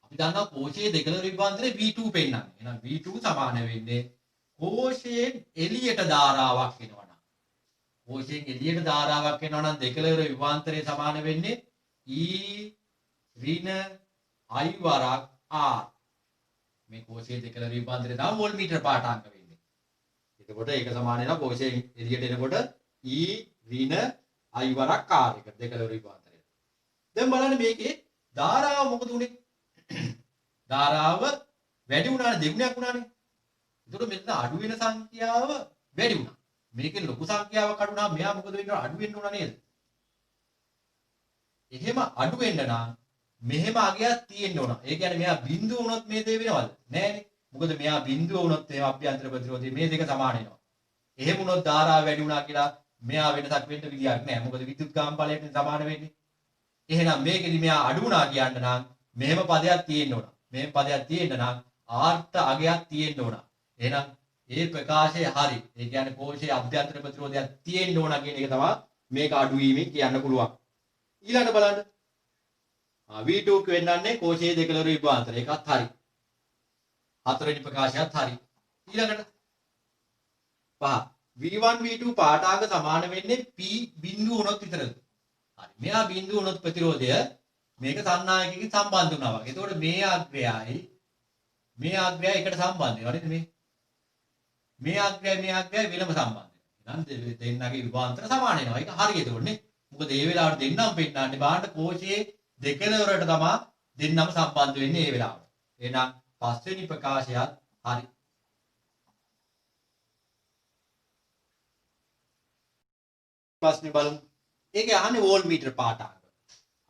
අපි දන්නවා කෝෂයේ දෙකලවර විභවාන්තරේ V2 පෙන්නන්නේ. එහෙනම් V2 සමාන වෙන්නේ කෝෂයෙන් එළියට ධාරාවක් එනවා. කෝෂයෙන් එළියට ධාරාවක් එනවා නම් දෙකලවර විභවාන්තරේ සමාන වෙන්නේ E ඍණ I වරක් R. මේ කෝෂයේ දෙකලවර විභවාන්තරේ තමයි වෝල්ට් මීටර පාඨාංග වෙන්නේ. එතකොට ඒක සමාන වෙනවා කෝෂයෙන් එළියට එනකොට E ඍණ I වරක් R එක දෙකලවර විභවාන්තරය. දැන් බලන්න මේකේ ධාරාව මොකද උනේ? ධාරාව වැඩි වුණානේ දෙගුණයක් වුණානේ. එතකොට මෙතන අඩු වෙන සංඛ්‍යාව වැඩි වුණා. මේකේ ලොකු සංඛ්‍යාවක් අඩු වුණාම මෙයා මොකද වෙන්නේ? අඩු වෙන්න ඕන නේද? එහෙම අඩු වෙන්න නම් මෙහෙම අගයක් තියෙන්න ඕන. ඒ කියන්නේ මෙයා බිඳුව වුණොත් මේ දේ වෙනවද? නෑනේ. මොකද මෙයා බිඳුව වුණොත් එහෙම අභ්‍යන්තර ප්‍රතිරෝධය මේ දෙක සමාන වෙනවා. එහෙම වුණොත් ධාරාව වැඩි වුණා කියලා මෙයා වෙනසක් වෙන්න විදියක් නැහැ. මොකද විද්‍යුත් කාම බලයට සමාන වෙන්නේ. එහෙනම් මේකෙදි මෙයා අඩු වුණා කියන්න නම් මෙහෙම පදයක් තියෙන්න ඕන. මෙහෙම පදයක් තියෙන්න නම් ආර්ථ අගයක් තියෙන්න ඕන. එහෙනම් ඒ ප්‍රකාශය හරි. ඒ කියන්නේ කෝෂයේ අභ්‍යන්තර ප්‍රතිරෝධයක් තියෙන්න ඕන කියන එක තමයි මේක අඩු වීමෙන් කියන්න පුළුවන්. ඊළඟට බලන්න. V2 වෙන්නන්නේ කෝෂයේ දෙකලර විභවාන්තර. ඒකත් හරි. හතරවෙනි ප්‍රකාශයත් හරි. ඊළඟට පහ V1 V2 පාඨාංග සමාන වෙන්නේ P බිඳුව වුණොත් විතරද? හරි. මෙයා බිඳුව වුණොත් ප්‍රතිරෝධය මේක සන්නායකකින් සම්බන්ධ වුණා වගේ. එතකොට මේ අග්‍රයයි එකට සම්බන්ධ වෙනවා නේද මේ? මේ අග්‍රයයි වෙනම සම්බන්ධ වෙනවා. එහෙනම් දෙන්නගේ විභවාන්තර සමාන වෙනවා. ඒක හරි එතකොට නේ. මොකද ඒ වෙලාවට දෙන්නම පෙන්නන්නේ බාහට කෝෂයේ දෙකලවරට තමයි දෙන්නම සම්බන්ධ වෙන්නේ ඒ වෙලාවට. එහෙනම් පස්වෙනි ප්‍රකාශයත් හරි. ප්‍රශ්නේ බලමු. ඒකේ අහන්නේ වෝල්ට්මීටර පාඨාංග.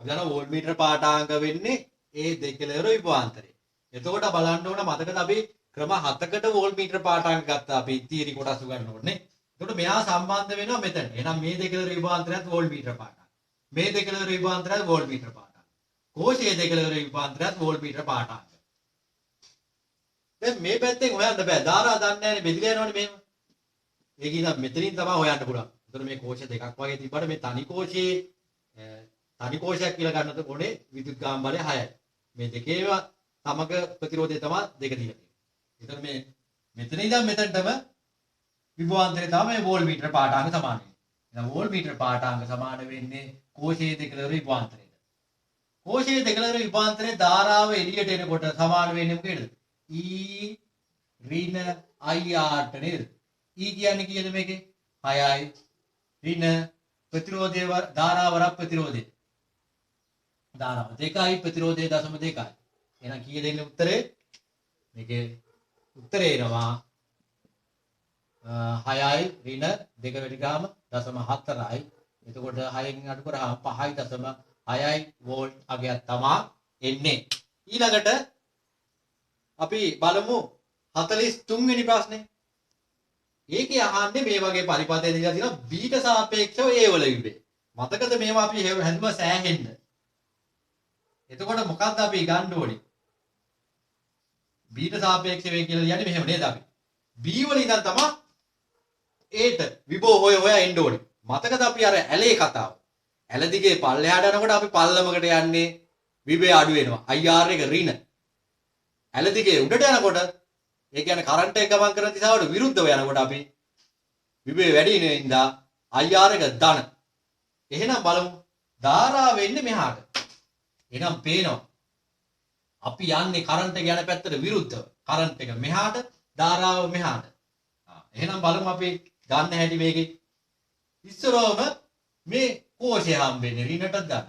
අපි දන්නවා වෝල්ට්මීටර පාඨාංග වෙන්නේ ඒ දෙකලවර විභවාන්තරේ. එතකොට බලන්න ඕන මතකද අපි ක්‍රම 7කට වෝල්ට්මීටර පාඨාංග ගත්තා අපි තියරි කොටස් උගන්වන්නේ. එතකොට මෙයා සම්බන්ධ වෙනවා මෙතන. එහෙනම් මේ දෙකලවර විභවාන්තරයත් වෝල්ට්මීටර පාඨාංග. මේ දෙකලවර විභවාන්තරයත් වෝල්ට්මීටර පාඨාංග. කෝෂයේ දෙකලවර විභවාන්තරයත් වෝල්ට්මීටර පාඨාංග. දැන් මේ පැත්තෙන් හොයන්න බෑ. ධාරා දන්නේ නැහැනේ බෙදලා යනවනේ මෙහෙම. ඒක ඉතින් මෙතනින් තමයි හොයන්න පුළුවන්. එතකොට මේ කෝෂ දෙකක් වගේ තිබ්බට මේ තනි කෝෂයක් කියලා ගන්නත් ඕනේ විද්‍යුත් කාම බලය 6යි. මේ දෙකේම සමග ප්‍රතිරෝධය තමයි දෙක දීලා තියෙන්නේ. එතකොට මේ මෙතන ඉඳන් මෙතනටම විභවාන්තරය තමයි වෝල්ට්මීටර පාඨාංග සමාන වෙන්නේ. එහෙනම් වෝල්ට්මීටර පාඨාංග සමාන වෙන්නේ කෝෂයේ දෙකලවර විභවාන්තරයට. කෝෂයේ දෙකලවර විභවාන්තරයේ ධාරාව එළියට එනකොට සමාන වෙන්නේ මොකේද? E ඍණ IR ට නේද? E කියන්නේ කීයද මේකේ? 6යි. ඍණ ප්‍රතිරෝධය ධාරාවරක් ප්‍රතිරෝධය. ධාරාව 2යි ප්‍රතිරෝධය 0.2යි. එහෙනම් කීයද එන්නේ උත්තරේ? මේකේ උත්තරේ එනවා 6යි ඍණ 2 වැඩි ගාම 0.4යි. එතකොට 6න් අඩු කරාම 5.6යි වෝල්ට් අගයක් තමයි එන්නේ. ඊළඟට අපි බලමු 43 වෙනි ප්‍රශ්නේ. ඒකේ අහන්නේ මේ වගේ පරිපථය දීලා තියෙනවා බීට සාපේක්ෂව A වල විභේ. මතකද මේවා අපි හැදුම සෑහෙන්න. එතකොට මොකක්ද අපි ගන්න ඕනේ? බීට සාපේක්ෂව කියලා කියන්නේ මෙහෙම නේද අපි? B වල ඉඳන් තමයි Aට විභව හොය එන්න ඕනේ. මතකද අපි අර ඇලේ කතාව? ඇල දිගේ පල්ලෙහාට යනකොට අපි පල්ලමකට යන්නේ විභවය අඩු වෙනවා. IR එක ඍණ. ඇල දිගේ උඩට යනකොට ඒ කියන්නේ කරන්ට් එක ගමන් කරන දිශාවට විරුද්ධව යනකොට අපි විභවය වැඩි වෙන නිසා IR එක ධන. එහෙනම් බලමු ධාරාව වෙන්නේ මෙහාට. එහෙනම් පේනවා අපි යන්නේ කරන්ට් එක යන පැත්තට විරුද්ධව. කරන්ට් එක මෙහාට ධාරාව මෙහාට. එහෙනම් බලමු අපි ගන්න හැටි මේකේ. ඉස්සරවම මේ කෝෂය හම්බෙන්නේ ඍණට ධන.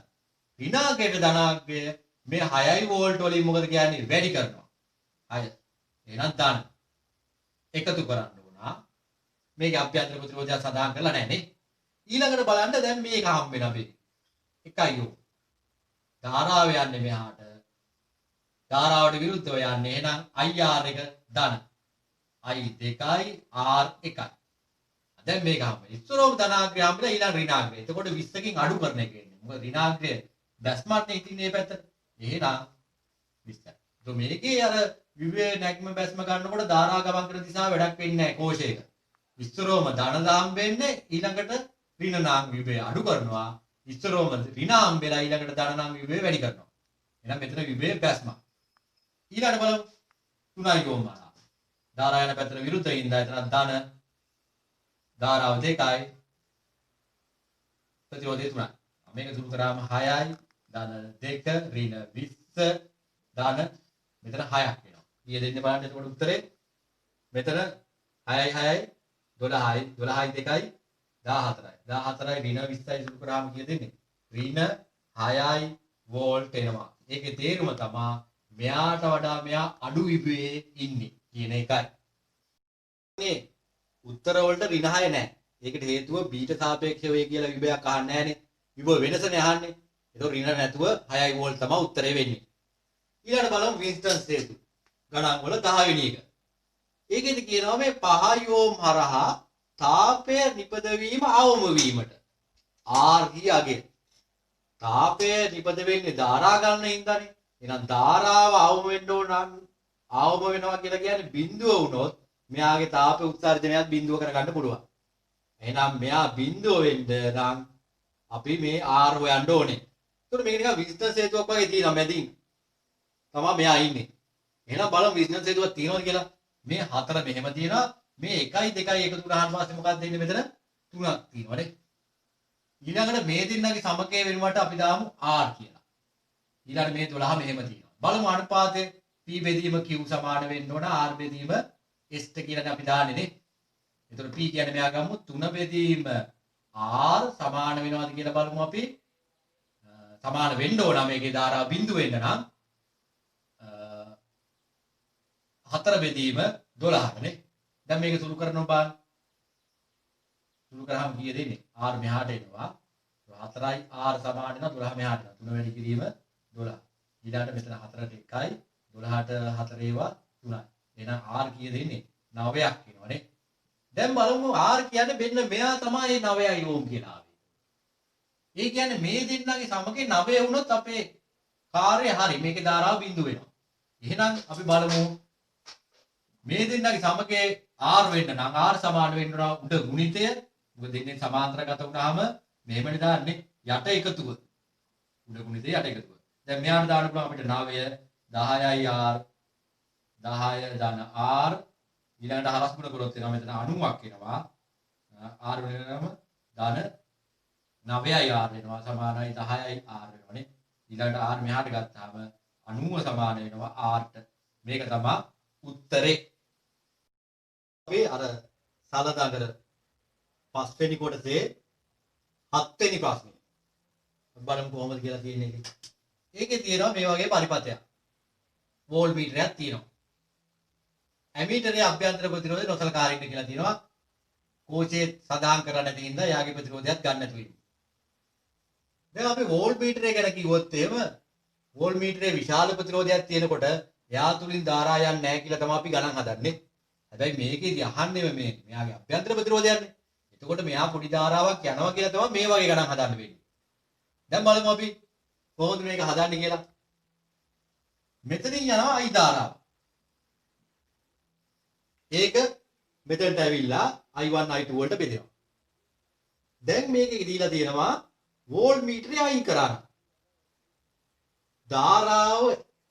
ඍණාගයට ධනාගය මේ 6යි වෝල්ට් වලින් මොකද කියන්නේ වැඩි කරනවා. 6 එහෙනම් ධන එකතු කරන්න ඕනා. මේකේ අභ්‍යන්තර ප්‍රතිරෝධය සඳහන් කරලා නැහැ නේ. ඊළඟට බලන්න දැන් මේක හම් වෙන අපි. එකයි යෝ. ධාරාව යන්නේ මෙහාට. ධාරාවට විරුද්ධව යන්නේ. එහෙනම් IR එක ධන. I 2යි R 1යි. දැන් මේක හම් වෙනවා. ඉස්සරෝම ධනාග්‍රය හම් වෙලා ඊළඟ ඍණාග්‍රය. එතකොට 20කින් අඩු කරන එක වෙන්නේ. මොකද ඍණාග්‍රය බැස්මත්නේ ඉතින්නේ මේ පැත්තට. එහෙනම් 20යි. તો මේකේ අර විභවය නැග්ම බැස්ම ගන්නකොට ධාරා ගමන් කරන දිශාව වැඩක් වෙන්නේ නැහැ කෝෂයක. ඉස්සරෝම ධන දාම් වෙන්නේ ඊළඟට ඍණ නාම විභවය අඩු කරනවා. ඉස්සරෝම ඍණාම් වෙලා ඊළඟට ධන නාම විභවය වැඩි කරනවා. එහෙනම් මෙතන විභවය බැස්ම. ඊළඟට බලමු තුනයි ගොම්මාන. ධාරා යන පැත්තට විරුද්ධව ඉඳලා එතන ධන ධාරාව 2යි ප්‍රතිරෝධය 3යි. මේක දුරු කරාම 6යි ධන 2 ඍණ 20 ධන මෙතන 6ක් වෙනවා. ඊය දෙන්නේ බලන්න එතකොට උත්තරේ මෙතන 6යි 6යි 12යි 12යි 2යි 14යි 14යි ඍණ 20යි දුරු කරාම කීය දෙන්නේ? ඍණ 6යි වෝල්ට් එනවා. ඒකේ තේරුම තමයි මෙයාට වඩා මෙයා අඩු විභවයේ ඉන්නේ කියන එකයි. මේ උත්තර වලට ඍණ 6 නැහැ. ඒකට හේතුව බීට සාපේක්ෂව වේ කියලා විභවයක් අහන්නේ නැහනේ. විභව වෙනසනේ අහන්නේ. ඒක ඍණ නැතුව 6යි වෝල්ට් තමයි උත්තරේ වෙන්නේ. ඊළඟට බලමු වින්ස්ටන්ස් හේතු. ගණන් වල 10 වෙනි එක. ඒකෙදි කියනවා මේ 5 ඕම් හරහා තාපය නිපදවීම අවම වීමට R කියාගේ තාපය නිපද වෙන්නේ ධාරා ගන්න හින්දානේ. එහෙනම් ධාරාව අවම වෙන්න ඕන අවම වෙනවා කියලා කියන්නේ බිඳුව වුණොත් මෙයාගේ තාප උත්සර්ජනයත් බිඳුව කරගන්න පුළුවන්. එහෙනම් මෙයා බිඳුව වෙන්න නම් අපි මේ R හොයන්න ඕනේ. ඒකට මේක නිකන් විස්තර හේතුවක් වගේ තියෙනවා මැදින්. තමයි මෙයා ඉන්නේ. එහෙනම් බලමු විස්තර හේතුවක් තියෙනවද කියලා. මේ හතර මෙහෙම තියෙනවා. මේ 1 2 එකතු කරාන් පස්සේ මොකක්ද එන්නේ මෙතන 3ක් තියෙනවානේ. ඊළඟට මේ දෙන්නගේ සමකය වෙනුවට අපි දාමු R කියලා. ඊළඟට මේ 12 මෙහෙම තියෙනවා. බලමු අනුපාතය P බෙදීම Q සමාන වෙන්න ඕන R බෙදීම S ට කියලානේ අපි දාන්නේ නේ. එතකොට P කියන්නේ මෙයා ගමු 3 බෙදීම R සමාන වෙනවද කියලා බලමු අපි. සමාන වෙන්න ඕන මේකේ ධාරා බිඳුව වෙන්න නම් 4 බෙදීම 12 නේ. දැන් මේක සුළු කරනවා බලන්න. සුළු කරාම කීයද එන්නේ? R මෙහාට එනවා. 4යි R සමාන වෙනවා 12 මෙහාට එනවා. 3 වැඩි කිරීම 12. ඊළඟට මෙතන 4ට 1යි 12ට 4 ඒවා 3යි. එහෙනම් R කීයද එන්නේ? 9ක් එනවනේ. දැන් බලමු R කියන්නේ මෙන්න මෙයා තමයි 9යි ඕම් කියලා ආවේ. ඒ කියන්නේ මේ දෙන්නගේ සමකේ 9 වුණොත් අපේ කාර්යය හරි. මේකේ ධාරාව බිඳුව වෙනවා. එහෙනම් අපි බලමු මේ දෙන්නගේ සමකේ R වෙන්න නම් R සමාන වෙන්න ඕන උඩ ගුණිතය. මොකද දෙන්නේ සමාන්තරගත වුණාම මෙහෙමනේ දාන්නේ යට එකතුව. උඩ ගුණිතය යට එකතුව. දැන් මෙයාට දාන්න පුළුවන් අපිට 9 10යි R 10 දාන R ඊළඟට හරස් ගුණ කරොත් එනවා මෙතන 90ක් එනවා. R වෙනම දාන 9යි R වෙනවා සමානයි 10යි R වෙනවනේ. ඊළඟට R මෙහාට ගත්තාම 90 සමාන වෙනවා R ට. මේක තමයි උත්තරේ. අපි අර සලදඟර පස්වෙනි කොටසේ හත්වෙනි ප්‍රශ්නේ බලමු කොහොමද කියලා තියෙන්නේ ඒක. ඒකේ තියෙනවා මේ වගේ පරිපථයක්. වෝල්ට් මීටරයක් තියෙනවා. ඇමීටරයේ අභ්‍යන්තර ප්‍රතිරෝධය නොසලකා හරින්න කියලා තියෙනවා. කෝචේ සදාන් කරන්න නැති හින්දා යාගේ ප්‍රතිරෝධයක් ගන්න නැතුව ඉන්නේ. දැන් අපි වෝල්ට් මීටරය ගැන කිව්වොත් එහෙම වෝල්ට් මීටරයේ විශාල ප්‍රතිරෝධයක් තියෙනකොට එයා තුලින් ධාරා යන්නේ නැහැ කියලා තමයි අපි ගණන් හදන්නේ. හැබැයි මේකේදී අහන්නේ මෙයාගේ අභ්‍යන්තර ප්‍රතිරෝධයන්නේ. එතකොට මෙයා පොඩි ධාරාවක් යනවා කියලා තමයි මේ වගේ ගණන් හදන්න වෙන්නේ. දැන් බලමු අපි කොහොමද මේක හදන්නේ කියලා. මෙතනින් යනවා I ධාරාව. ඒක මෙතනට ඇවිල්ලා I1 I2 වලට බෙදෙනවා. දැන් මේකේ දීලා තියෙනවා වෝල්ට් මීටරය අයින් කරන්න. ධාරාව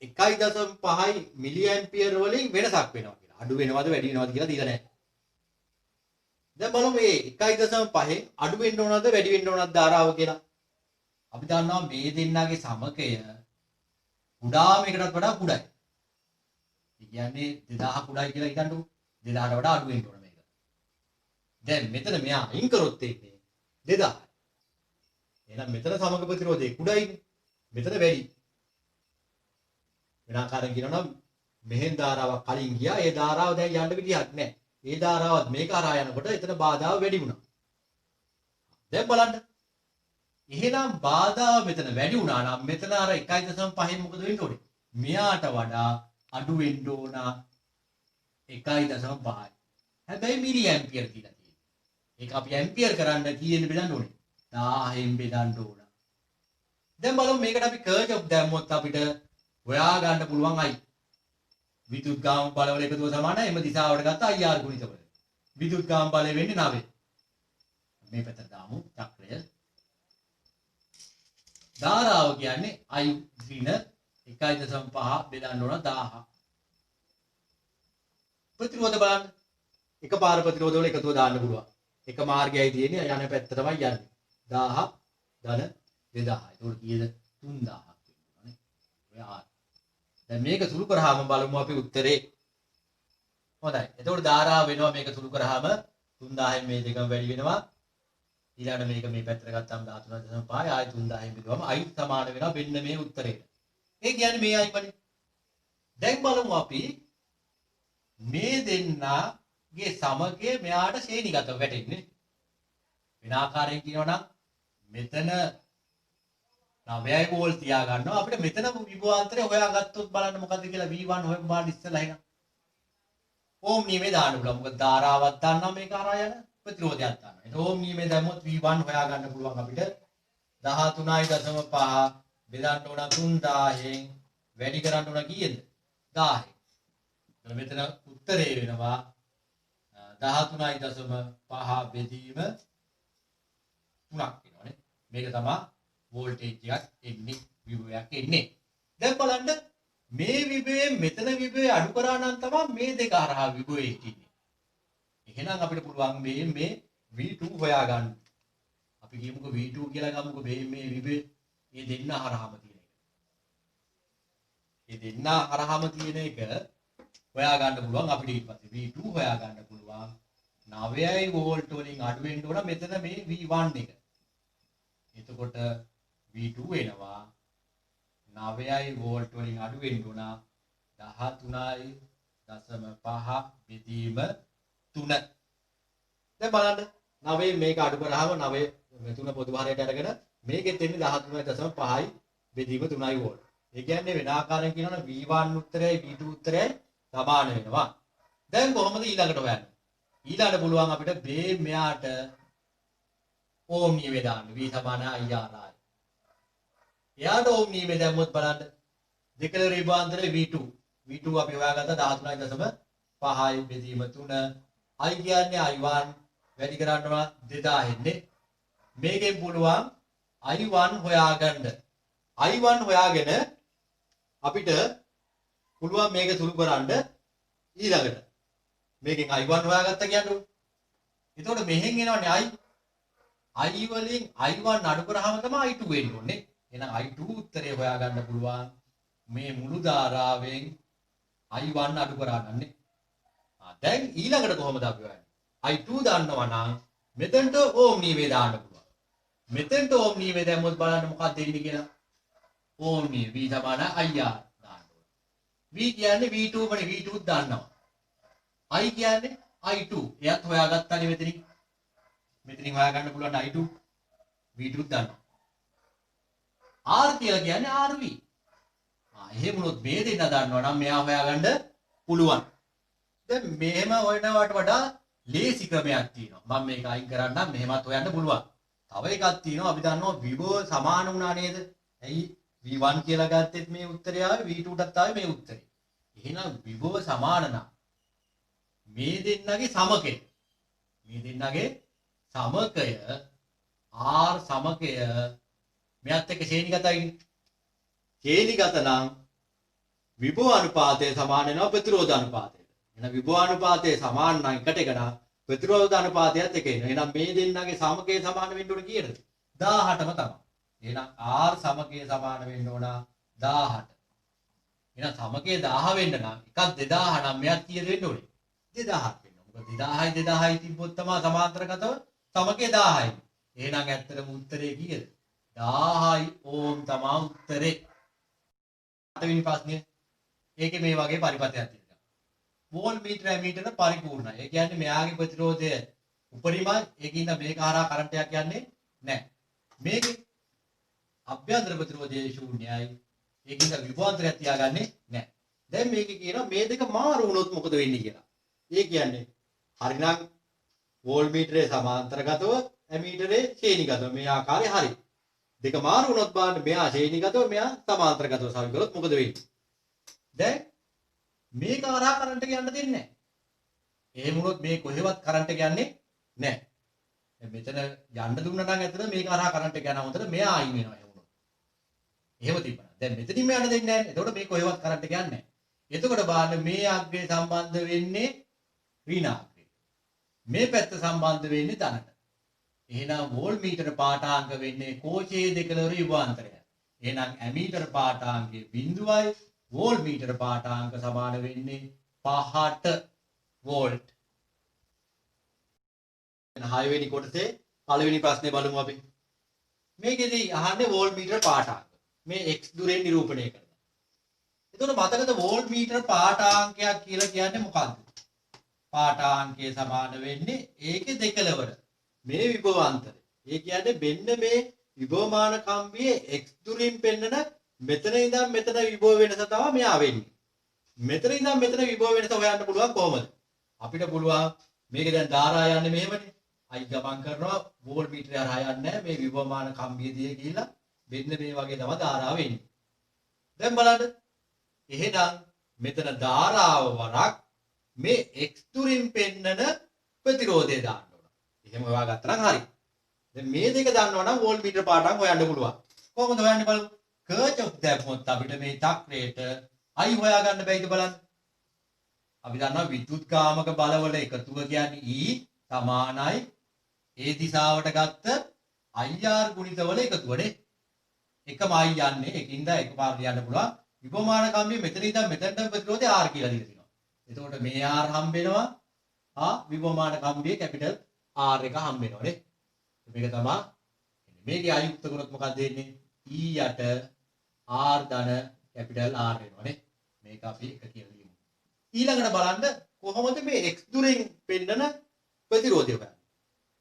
1.5 මිලි ඇම්පියර් වලින් වෙනසක් වෙනවා කියලා. අඩු වෙනවද වැඩි වෙනවද කියලා දීලා නැහැ. දැන් බලමු මේ 1.5 අඩු වෙන්න ඕනද වැඩි වෙන්න ඕනද ධාරාව කියලා. අපි දන්නවා මේ දෙන්නගේ සමකය කුඩාම එකටත් වඩා කුඩායි. ඒ කියන්නේ 2000 කුඩායි කියලා හිතන්නකෝ. 2000ට වඩා අඩු වෙන්න ඕන මේක. දැන් මෙතන මෙයා අයින් කරොත් එන්නේ 2000. එහෙනම් මෙතන සමග ප්‍රතිරෝධය කුඩායිනේ. මෙතන වැඩි. වෙන ආකාරයෙන් කියනවා නම් මෙහෙන් ධාරාවක් කලින් ගියා. ඒ ධාරාව දැන් යන්න විදිහක් නැහැ. ඒ ධාරාවත් මේක හරහා යනකොට එතන බාධාව වැඩි වුණා. දැන් බලන්න. එහෙනම් බාධාව මෙතන වැඩි වුණා නම් මෙතන අර 1.5 මොකද වෙන්න ඕනේ? මෙයාට වඩා අඩු වෙන්න ඕන 1.5. හැබැයි මිලි ඇම්පියර් කියලා තියෙනවා. ඒක අපි ඇම්පියර් කරන්න කීයෙන් බෙදන්න ඕනේ? 1000න් බෙදන්න ඕන. දැන් බලමු මේකට අපි කර්චොෆ් දැම්මොත් අපිට හොයා ගන්න පුළුවන් I. විදුත් ගාම බලවල එකතුව සමානයි එම දිශාවට ගත්ත IR ගුණිතවල. විදුත් ගාම බලය වෙන්නේ 9. මේ පැත්තට දාමු චක්‍රය. ධාරාව කියන්නේ I ඍණ 1.5 බෙදන්න ඕන 1000. ප්‍රතිරෝධ බලන්න. එකපාර ප්‍රතිරෝධ වල එකතුව දාන්න පුළුවන්. එක මාර්ගයයි තියෙන්නේ යන පැත්ත තමයි යන්නේ. 1000 ධන 2000. ඒක කීයද? 3000ක් වෙනවානේ. ඔය R. දැන් මේක සුළු කරාම බලමු අපි උත්තරේ. හොඳයි. එතකොට ධාරාව වෙනවා මේක සුළු කරාම 3000න් මේ දෙකම වැඩි වෙනවා. ඊළඟට මේක මේ පැත්තට ගත්තාම 13.5 ආයි 3000න් බෙදුවම I සමාන වෙනවා මෙන්න මේ උත්තරේට. ඒ කියන්නේ මේ I වනේ. දැන් බලමු අපි මේ දෙන්නගේ සමගයේ මෙයාට ශ්‍රේණිගතව වැටෙන්නේ. වෙන ආකාරයෙන් කියනවා නම් මෙතන 9යි වෝල්ට් තියා ගන්නවා අපිට මෙතන විභවාන්තරය හොයාගත්තොත් බලන්න මොකද්ද කියලා V1 හොයන්න බලන්න ඉස්සෙල්ලා එහෙනම් ඕම් නියමේ දාන්න පුළුවන් මොකද ධාරාවක් දාන්නා මේක හරහා යන ප්‍රතිරෝධයක් ගන්නවා. ඒක ඕම් නියමයේ දැම්මොත් V1 හොයා ගන්න පුළුවන් අපිට 13.5 බෙදන්න ඕන 3000න් වැඩි කරන්න ඕන කීයද? 1000. එතන මෙතන උත්තරේ වෙනවා 13.5 බෙදීම 3ක් වෙනවානේ. මේක තමයි වෝල්ටේජ් එකක් එන්නේ විභවයක් එන්නේ. දැන් බලන්න මේ විභවයේ මෙතන විභවයේ අඩු කරා නම් තමයි මේ දෙක හරහා විභවයේ හිටින්නේ. එහෙනම් අපිට පුළුවන් මේ V2 හොයා ගන්න. අපි කියමුකෝ V2 කියලා ගමුකෝ මේ විභවයේ මේ දෙන්න හරහාම තියෙන එක. මේ දෙන්න හරහාම තියෙන එක හොයා ගන්න පුළුවන් අපිට ඊට පස්සේ V2 හොයා ගන්න පුළුවන් 9යි වෝල්ට් වලින් අඩු වෙන්න ඕන මෙතන මේ V1 එක. එතකොට V2 වෙනවා 9යි වෝල්ට් වලින් අඩු වෙන්න ඕන 13.5 බෙදීම 3. දැන් බලන්න 9 මේක අඩු කරාම 9 3 පොදු හරයට අරගෙන මේකෙත් එන්නේ 13.5යි බෙදීම 3යි වෝල්ට්. ඒ කියන්නේ වෙන ආකාරයෙන් කියනවනම් V1 උත්තරයයි V2 උත්තරයයි සමාන වෙනවා. දැන් කොහොමද ඊළඟට හොයන්නේ? ඊළඟට පුළුවන් අපිට මේ මෙයාට ඕම් නියමේ දාන්න. V සමාන IRI. එයාට ඕම් නියමේ දැම්මොත් බලන්න දෙකල රිබාන්තරේ V2. V2 අපි හොයාගත්තා 13.5යි බෙදීම 3. I කියන්නේ I1 වැඩි කරන්න ඕන 2000 එන්නේ. මේකෙන් පුළුවන් I1 හොයාගන්න. I1 හොයාගෙන අපිට පුළුවන් මේක සුළු කරන්න ඊළඟට. මේකෙන් I1 හොයාගත්තා කියන්නේ. එතකොට මෙහෙන් එනවනේ I වලින් I1 අඩු කරාම තමයි I2 වෙන්න ඕනේ. එහෙනම් I2 උත්තරේ හොයාගන්න පුළුවන් මේ මුළු ධාරාවෙන් I1 අඩු කරාගන්නේ. දැන් ඊළඟට කොහොමද අපි හොයන්නේ? I2 දන්නවා නම් මෙතනට ඕම් නියමේ දාන්න පුළුවන්. මෙතනට ඕම් නියමේ දැම්මොත් බලන්න මොකක්ද වෙන්නේ කියලා. ඕම් නියම V සමාන IR දාන්න ඕන. V කියන්නේ V2 වනේ V2 ත් දාන්නවා. I කියන්නේ I2. එයත් හොයාගත්තානේ මෙතනින්. මෙතනින් හොයාගන්න පුළුවන් I2 V2 ත් දාන්නවා. R කියලා කියන්නේ RV. එහෙම වුණොත් මේ දෙන්න දන්නවා නම් මෙයා හොයාගන්න පුළුවන්. දැන් මෙහෙම හොයනවට වඩා ලේසි ක්‍රමයක් තියෙනවා. මම මේක අයින් කරන්නම් මෙහෙමත් හොයන්න පුළුවන්. තව එකක් තියෙනවා අපි දන්නවා විභව සමාන වුණා නේද? ඇයි V1 කියලා ගත්තෙත් මේ උත්තරය ආවේ V2ටත් ආවේ මේ උත්තරේ. එහෙනම් විභව සමාන නම් මේ දෙන්නගේ සමකය. මේ දෙන්නගේ සමකය R සමකය මෙයත් එක්ක ශ්‍රේණිගතයිනේ. ශ්‍රේණිගත නම් විභව අනුපාතය සමාන වෙනවා ප්‍රතිරෝධ අනුපාතයට. එහෙනම් විභව අනුපාතය සමාන නම් එකට එක නම් ප්‍රතිරෝධ අනුපාතයත් එක එනවා. එහෙනම් මේ දෙන්නගේ සමකය සමාන වෙන්න ඕන කීයද? 18ම තමයි. එහෙනම් R සමකය සමාන වෙන්න ඕන 18. එහෙනම් සමකය 1000 වෙන්න නම් එකක් 2000 නම් මෙයක් කීයද වෙන්න ඕනේ? 2000ක් වෙන්න ඕනේ. මොකද 2000යි 2000යි තිබ්බොත් තමයි සමාන්තරගතව සමකය 1000යි. එහෙනම් ඇත්තටම උත්තරේ කීයද? 1000යි ඕම් තමයි උත්තරේ. 8 වෙනි ප්‍රශ්නේ. ඒකේ මේ වගේ පරිපතයක් තියෙනවා. වෝල්ට්මීටර ඇමීටර පරිපූර්ණයි. ඒ කියන්නේ මෙයාගේ ප්‍රතිරෝධය උපරිමයි. ඒකින්ද මේක හරහා කරන්ට් එකක් යන්නේ නැහැ. මේකේ අභ්‍යන්තර ප්‍රතිරෝධය ශූන්‍යයි. ඒකින්ද විභවාන්තරයක් තියාගන්නේ නැහැ. දැන් මේකේ කියනවා මේ දෙක මාරු වුණොත් මොකද වෙන්නේ කියලා. ඒ කියන්නේ හරිනම් වෝල්ට්මීටරේ සමාන්තරගතව ඇමීටරේ ශ්‍රේණිගතව මේ ආකාරයේ හරි. දෙක මාරු වුණොත් බලන්න මෙයා ශ්‍රේණිගතව මෙයා සමාන්තරගතව සවි කරොත් මොකද වෙන්නේ? දැන් මේක හරහා කරන්ට් එක යන්න දෙන්නේ නැහැ. එහෙම වුණොත් මේ කොහෙවත් කරන්ට් එක යන්නේ නැහැ. දැන් මෙතන යන්න දුන්නා නම් ඇත්තට මේක හරහා කරන්ට් එක යනවා හොඳට මෙයා අයින් වෙනවා එහෙම වුණොත්. එහෙම තිබ්බනම් දැන් මෙතනින්ම යන්න දෙන්නේ නැහැ. එතකොට මේ කොහෙවත් කරන්ට් එක යන්නේ නැහැ. එතකොට බලන්න මේ අග්‍රේ සම්බන්ධ වෙන්නේ ඍණාග්‍රේ. මේ පැත්ත සම්බන්ධ වෙන්නේ ධනට. එහෙනම් වෝල්ට්මීටර පාඨාංක වෙන්නේ කෝෂයේ දෙකලවර විභවාන්තරය. එහෙනම් ඇමීටර පාඨාංකයේ 0යි වෝල්ට්මීටර පාඨාංක සමාන වෙන්නේ 5ට වෝල්ට්. දැන් 6 වෙනි කොටසේ පළවෙනි ප්‍රශ්නේ බලමු අපි. මේකෙදි අහන්නේ වෝල්ට්මීටර පාඨාංක. මේ x දුරෙන් නිරූපණය කරනවා. එතකොට මතකද වෝල්ට්මීටර පාඨාංකයක් කියලා කියන්නේ මොකක්ද? පාඨාංකය සමාන වෙන්නේ ඒකේ දෙකලවර. මේ විභවාන්තරය. ඒ කියන්නේ මෙන්න මේ විභවමාන කම්බියේ x දුරින් පෙන්නන මෙතන ඉඳන් මෙතන විභව වෙනස තමයි මෙයා වෙන්නේ. මෙතන ඉඳන් මෙතන විභව වෙනස හොයන්න පුළුවන් කොහොමද? අපිට පුළුවන් මේක දැන් ධාරා යන්නේ මෙහෙමනේ. අයි ගමන් කරනවා වෝල්ට් මීටරය හරහා යන්නේ මේ විභවමාන කම්බිය දිගේ ගිහිල්ලා මෙන්න මේ වගේ තමයි ධාරාව එන්නේ. දැන් බලන්න. එහෙනම් මෙතන ධාරාව වරක් මේ x දුරින් පෙන්නන ප්‍රතිරෝධය දාන්න ඕන. එහෙම හොයාගත්තා නම් හරි. දැන් මේ දෙක දන්නවා නම් වෝල්ට් මීටර පාඩම් හොයන්න පුළුවන්. කොහොමද හොයන්නේ බලමු. කර්චොෆ් දැම්මොත් අපිට මේ චක්‍රයට I හොයාගන්න බැයිද බලන්න. අපි දන්නවා විද්‍යුත්කාමක බලවල එකතුව කියන්නේ E සමානයි ඒ දිශාවට ගත්ත IR ගුණිතවල එකතුවනේ. එකම I යන්නේ එකින්ද එකපාරට යන්න පුළුවන්. විභවමාන කම්බිය මෙතන ඉඳන් මෙතනට ප්‍රතිරෝධය R කියලා දීලා තිනවා. එතකොට මේ R හම්බ වෙනවා. විභවමාන කම්බියේ කැපිටල් R එක හම්බ වෙනවා නේ. මේක තමයි මේකේ අයුක්ත කරොත් මොකක්ද වෙන්නේ? E යට R ධන කැපිටල් R වෙනවානේ. මේක අපි එක කියලා ලියමු. ඊළඟට බලන්න කොහොමද මේ x දුරෙන් පෙන්නන ප්‍රතිරෝධය හොයන්නේ.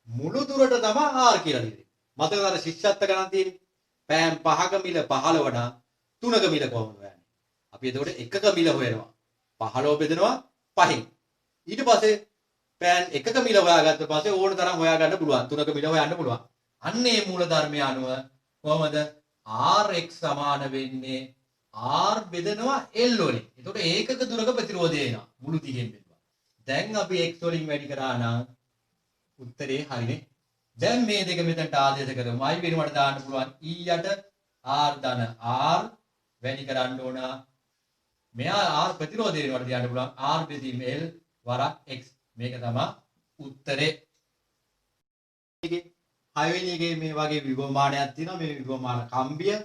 මුළු දුරට තමයි R කියලා ලියන්නේ. මතකද අර ශිෂ්‍යත්ව ගණන් තියෙන්නේ. පෑන් 5ක මිල 15 නම් 3ක මිල කොහොමද හොයන්නේ? අපි එතකොට එකක මිල හොයනවා. 15 බෙදනවා 5න්. ඊට පස්සේ පෑන් එකක මිල හොයාගත්ත පස්සේ ඕන තරම් හොයාගන්න පුළුවන්. 3ක මිල හොයන්න පුළුවන්. අන්න ඒ මූල ධර්මය අනුව කොහොමද Rx සමාන වෙන්නේ R බෙදනවා L වලින්. එතකොට ඒකක දුරක ප්‍රතිරෝධය එනවා. මුළු දිගෙන් බෙදුවා. දැන් අපි x වලින් වැඩි කරා නම් උත්තරේ හරිනේ. දැන් මේ දෙක මෙතනට ආදේශ කරමු. I වෙනුවට දාන්න පුළුවන් E යට R ධන R වැඩි කරන්න ඕන. මෙයා R ප්‍රතිරෝධය වෙනුවට දාන්න පුළුවන් R බෙදීම L වරක් x. මේක තමයි උත්තරේ. හයවෙනි එකේ මේ වගේ විභවමානයක් තියෙනවා. මේ විභවමාන කම්බිය